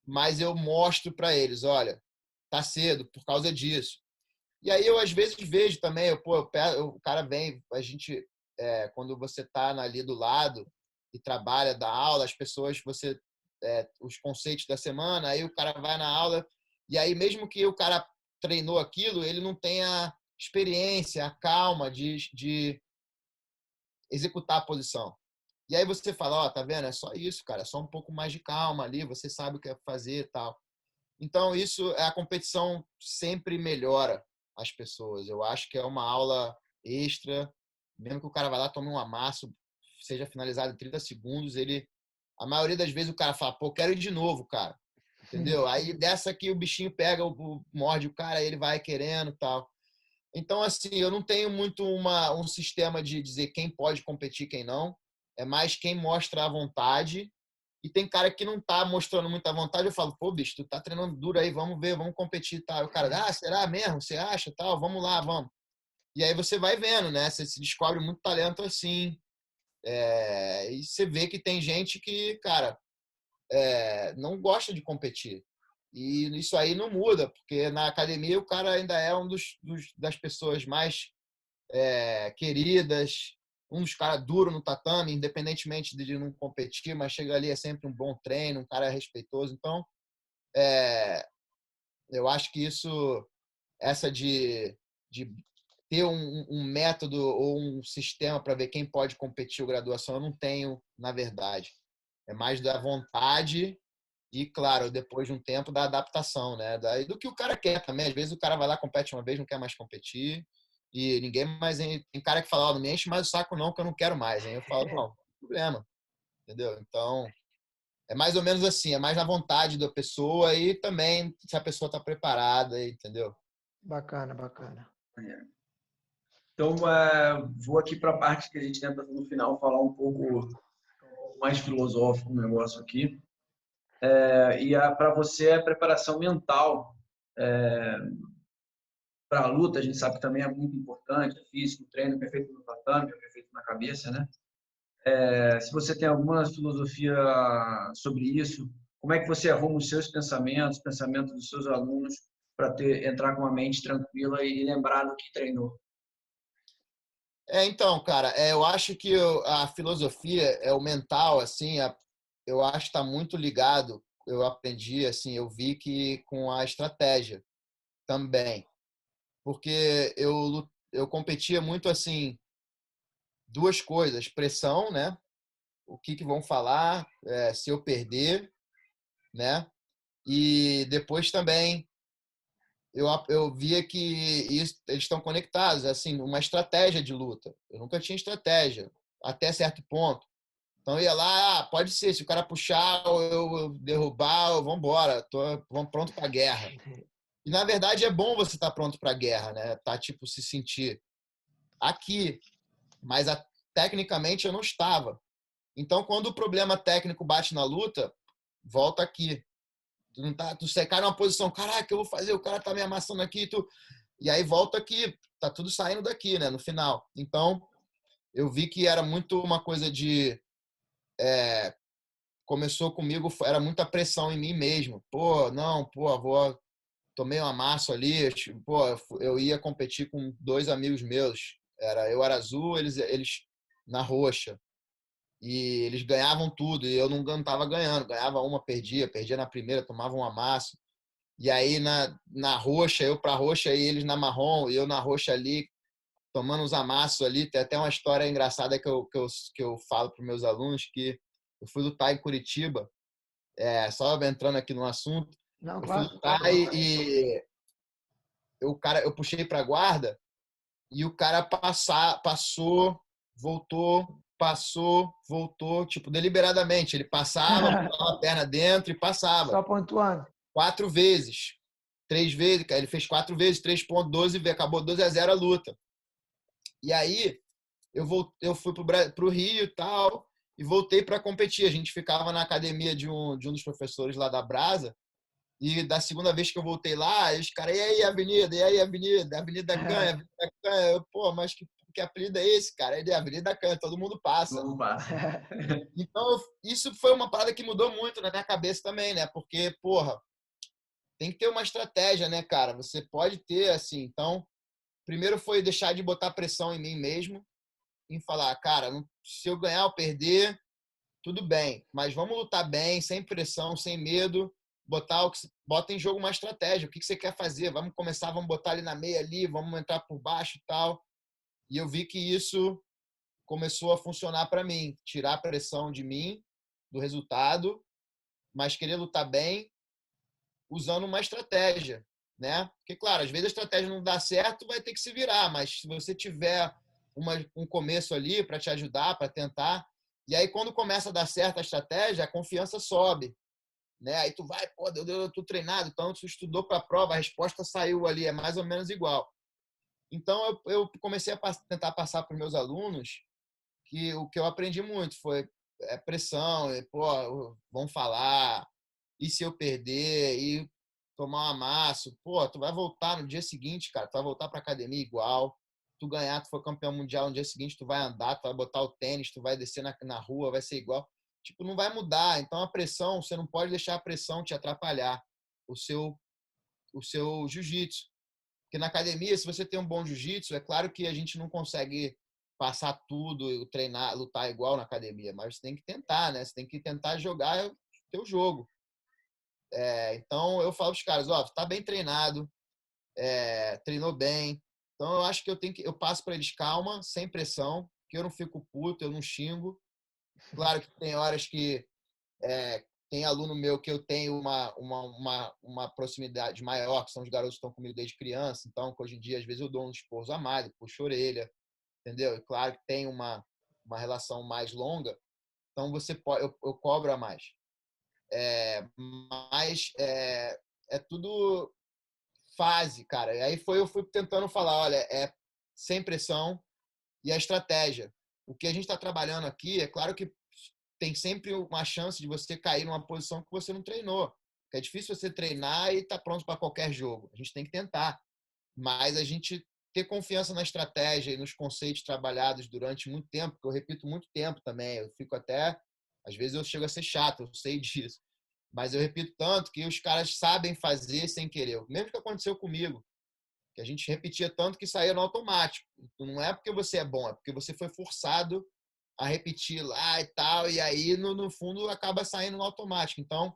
mas eu mostro para eles, olha, tá cedo por causa disso. E aí eu às vezes vejo também, o cara vem, a gente, quando você tá ali do lado e trabalha, dá aula, as pessoas, os conceitos da semana, aí o cara vai na aula e aí mesmo que o cara treinou aquilo, ele não tem a experiência, a calma de executar a posição. E aí você fala, ó, tá vendo? É só isso, cara, é só um pouco mais de calma ali, você sabe o que é fazer e tal. Então, a competição sempre melhora as pessoas. Eu acho que é uma aula extra, mesmo que o cara vá lá, tome um amasso, seja finalizado em 30 segundos, a maioria das vezes o cara fala, pô, quero ir de novo, cara. Entendeu? Aí dessa aqui o bichinho pega, morde o cara, ele vai querendo e tal. Então, assim, eu não tenho muito um sistema de dizer quem pode competir e quem não. É mais quem mostra a vontade. E tem cara que não tá mostrando muita vontade. Eu falo, pô, bicho, tu tá treinando duro aí, vamos ver, vamos competir e tal. O cara, será mesmo? Você acha? Tal? Vamos lá, vamos. E aí você vai vendo, né? Você se descobre muito talento assim. E você vê que tem gente que, cara, não gosta de competir. E isso aí não muda, porque na academia o cara ainda é um das pessoas mais queridas, um dos caras duros no tatame, independentemente de não competir, mas chega ali, é sempre um bom treino, um cara respeitoso. Então, eu acho que essa de ter um método ou um sistema para ver quem pode competir ou graduação, eu não tenho, na verdade. É mais da vontade e, claro, depois de um tempo da adaptação, né? Do que o cara quer também. Às vezes o cara vai lá, compete uma vez, não quer mais competir. E ninguém mais. Tem cara que fala, não me enche mais o saco, não, que eu não quero mais. Aí eu falo, não, não tem problema. Entendeu? Então, é mais ou menos assim, é mais na vontade da pessoa e também se a pessoa está preparada, entendeu? Bacana, bacana. Então, vou aqui para a parte que a gente tenta no final falar um pouco mais filosófico o negócio aqui. Para você, a preparação mental para a luta, a gente sabe que também é muito importante, é físico, o treino perfeito no tatame, perfeito na cabeça, né? Se você tem alguma filosofia sobre isso, como é que você arruma os seus pensamentos, pensamentos dos seus alunos, para entrar com uma mente tranquila e lembrar do que treinou? Então, cara, eu acho que a filosofia, o mental, assim, eu acho que está muito ligado. Eu aprendi, assim, eu vi que com a estratégia. também. Porque eu competia muito assim, duas coisas, pressão, né? O que vão falar, se eu perder, né? E depois também eu via que eles estão conectados, assim, uma estratégia de luta. Eu nunca tinha estratégia, até certo ponto. Então eu ia lá, pode ser, se o cara puxar ou eu derrubar, vamos embora, vamos pronto para a guerra. E na verdade é bom você estar pronto para a guerra, né? Tá tipo se sentir aqui, mas tecnicamente eu não estava. Então quando o problema técnico bate na luta, volta aqui. Tu não tá, tu secar numa posição, caraca, eu vou fazer, o cara tá me amassando aqui, e aí volta aqui, tá tudo saindo daqui, né, no final. Então, eu vi que era muito uma coisa de começou comigo, era muita pressão em mim mesmo. Pô, não, pô, tomei um amasso ali, pô, eu ia competir com dois amigos meus. Eu era azul, eles na roxa. E eles ganhavam tudo, e eu não estava ganhando. Ganhava uma, perdia na primeira, tomava um amasso. E aí na roxa, eu pra roxa e eles na marrom, e eu na roxa ali, tomando uns amassos ali. Tem até uma história engraçada que eu falo para meus alunos, que eu fui lutar em Curitiba, só entrando aqui no assunto, Não, eu fui claro. lutar eu puxei pra guarda e o cara passou, voltou, passou, voltou, tipo, deliberadamente. Ele passava, botava a perna dentro e passava. Só pontuando. 4 vezes. 3 vezes, cara. Ele fez 4 vezes, 3,12, acabou 2-0 a luta. E aí, eu fui pro Rio e tal, e voltei para competir. A gente ficava na academia de um dos professores lá da Brasa, e da segunda vez que eu voltei lá, os caras, e aí, Avenida? E aí, Avenida? Avenida Canha, Avenida Canha. Pô, mas que apelido é esse, cara? Ele é Avenida Canha, todo mundo passa. Vamos lá. Então, isso foi uma parada que mudou muito na minha cabeça também, né? Porque, porra, tem que ter uma estratégia, né, cara? Você pode ter, assim. Então, primeiro foi deixar de botar pressão em mim mesmo, em falar, cara, se eu ganhar ou perder, tudo bem, mas vamos lutar bem, sem pressão, sem medo, bota em jogo uma estratégia. O que você quer fazer? Vamos começar, vamos botar ali na meia ali, vamos entrar por baixo e tal. E eu vi que isso começou a funcionar para mim, tirar a pressão de mim, do resultado, mas querer lutar bem usando uma estratégia, né? Porque, claro, às vezes a estratégia não dá certo, vai ter que se virar, mas se você tiver um começo ali para te ajudar, para tentar, e aí quando começa a dar certo a estratégia, a confiança sobe, né? Aí tu vai, pô, eu tô treinado, então tu estudou para a prova, a resposta saiu ali, é mais ou menos igual. Então eu comecei a tentar passar para os meus alunos que o que eu aprendi muito foi pressão, pô, vão falar, e se eu perder, e tomar um amasso, pô, tu vai voltar no dia seguinte, cara, tu vai voltar pra academia igual, tu ganhar, tu for campeão mundial no dia seguinte, tu vai andar, tu vai botar o tênis, tu vai descer na rua, vai ser igual. Tipo, não vai mudar. Então a pressão, você não pode deixar a pressão te atrapalhar o seu jiu-jitsu. Porque na academia, se você tem um bom jiu-jitsu, é claro que a gente não consegue passar tudo, treinar, lutar igual na academia, mas você tem que tentar, né? Você tem que tentar jogar o teu jogo. Então eu falo para os caras, ó, tá bem treinado, treinou bem. Então eu acho que eu passo para eles calma, sem pressão, que eu não fico puto, eu não xingo. Claro que tem horas que tem aluno meu que eu tenho uma proximidade maior, que são os garotos que estão comigo desde criança, então hoje em dia às vezes eu dou um esporro a mais, puxo a orelha, entendeu? E claro que tem uma relação mais longa, então eu cobro a mais. Mas é tudo fase, cara. E aí eu fui tentando falar, olha, sem pressão e a estratégia. O que a gente está trabalhando aqui, é claro que tem sempre uma chance de você cair numa posição que você não treinou. É difícil você treinar e estar pronto para qualquer jogo. A gente tem que tentar. Mas a gente ter confiança na estratégia e nos conceitos trabalhados durante muito tempo, que eu repito muito tempo também. Eu fico até... Às vezes eu chego a ser chato, eu sei disso. Mas eu repito tanto que os caras sabem fazer sem querer. O mesmo que aconteceu comigo, que a gente repetia tanto que saía no automático. Não é porque você é bom, é porque você foi forçado a repetir lá e tal, e aí no fundo acaba saindo no automático. Então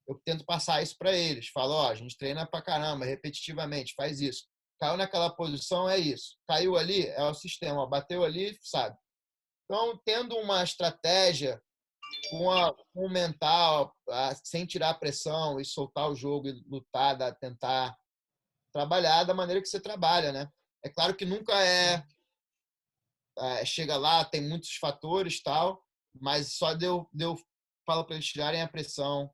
eu tento passar isso para eles. Falo, ó, a gente treina pra caramba, repetitivamente, faz isso. Caiu naquela posição, é isso. Caiu ali, é o sistema. Bateu ali, sabe? Então, tendo uma estratégia com o mental, sem tirar a pressão e soltar o jogo e lutar, tentar trabalhar da maneira que você trabalha, né? É claro que nunca chega lá, tem muitos fatores tal, mas só deu falo para eles tirarem a pressão,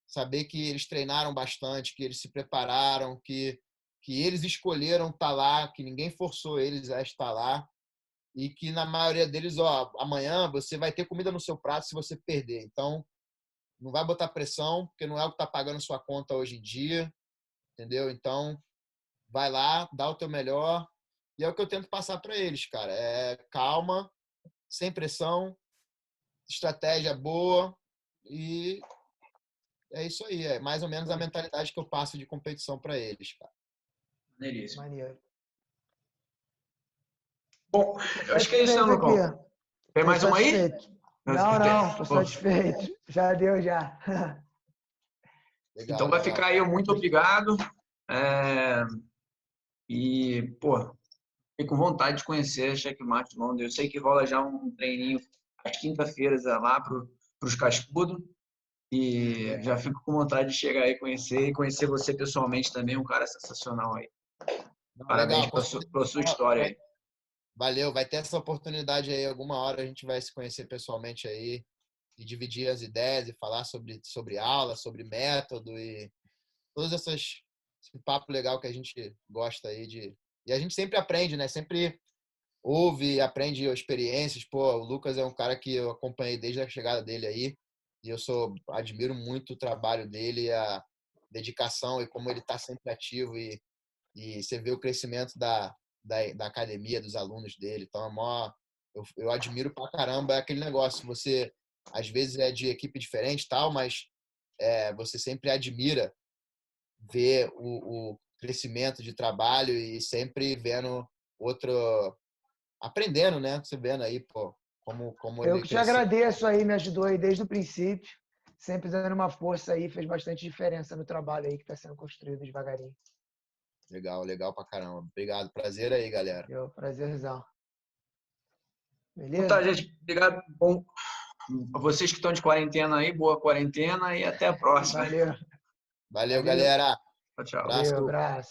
saber que eles treinaram bastante, que eles se prepararam, que eles escolheram estar lá, que ninguém forçou eles a estar lá e que na maioria deles, ó, amanhã você vai ter comida no seu prato se você perder. Então, não vai botar pressão, porque não é o que está pagando sua conta hoje em dia, entendeu? Então, vai lá, dá o teu melhor. E é o que eu tento passar para eles, cara. É calma, sem pressão, estratégia boa e é isso aí. É mais ou menos a mentalidade que eu passo de competição para eles, cara. Maneiríssimo. Maneiro. Bom, eu acho que é isso, né, Satisfeito Lucão? aqui. Tem Tô mais uma aí? satisfeito. Não, tô Pô, satisfeito. Já deu, já. Legal, então vai legal. ficar aí, muito obrigado. E, pô, fiquei com vontade de conhecer a Checkmate Londres. Eu sei que rola já um treininho às quinta-feiras lá para os cascudos. E já fico com vontade de chegar aí e conhecer você pessoalmente também, um cara sensacional aí. Não, Parabéns legal. pela sua história aí. Valeu, vai ter essa oportunidade aí. Alguma hora a gente vai se conhecer pessoalmente aí e dividir as ideias e falar sobre aula, sobre método e todas esse papo legal que a gente gosta aí de. E a gente sempre aprende, né? Sempre ouve e aprende experiências. Pô, o Lucas é um cara que eu acompanhei desde a chegada dele aí e admiro muito o trabalho dele, a dedicação e como ele está sempre ativo e você vê o crescimento da academia, dos alunos dele. Então, eu admiro pra caramba aquele negócio. Você, às vezes, é de equipe diferente tal, mas você sempre admira ver o crescimento de trabalho e sempre vendo outro... Aprendendo, né? Você vendo aí, pô, como Eu ele que te cresceu. agradeço aí, me ajudou aí desde o princípio. Sempre dando uma força aí, fez bastante diferença no trabalho aí que está sendo construído devagarinho. Legal, legal pra caramba. Obrigado. Prazer aí, galera. Deu prazerzão. Então tá, Beleza? gente. Obrigado. Bom, vocês que estão de quarentena aí, boa quarentena e até a próxima. Valeu. Valeu, Valeu. galera. Tchau, tchau. Valeu, Abraço. abraço.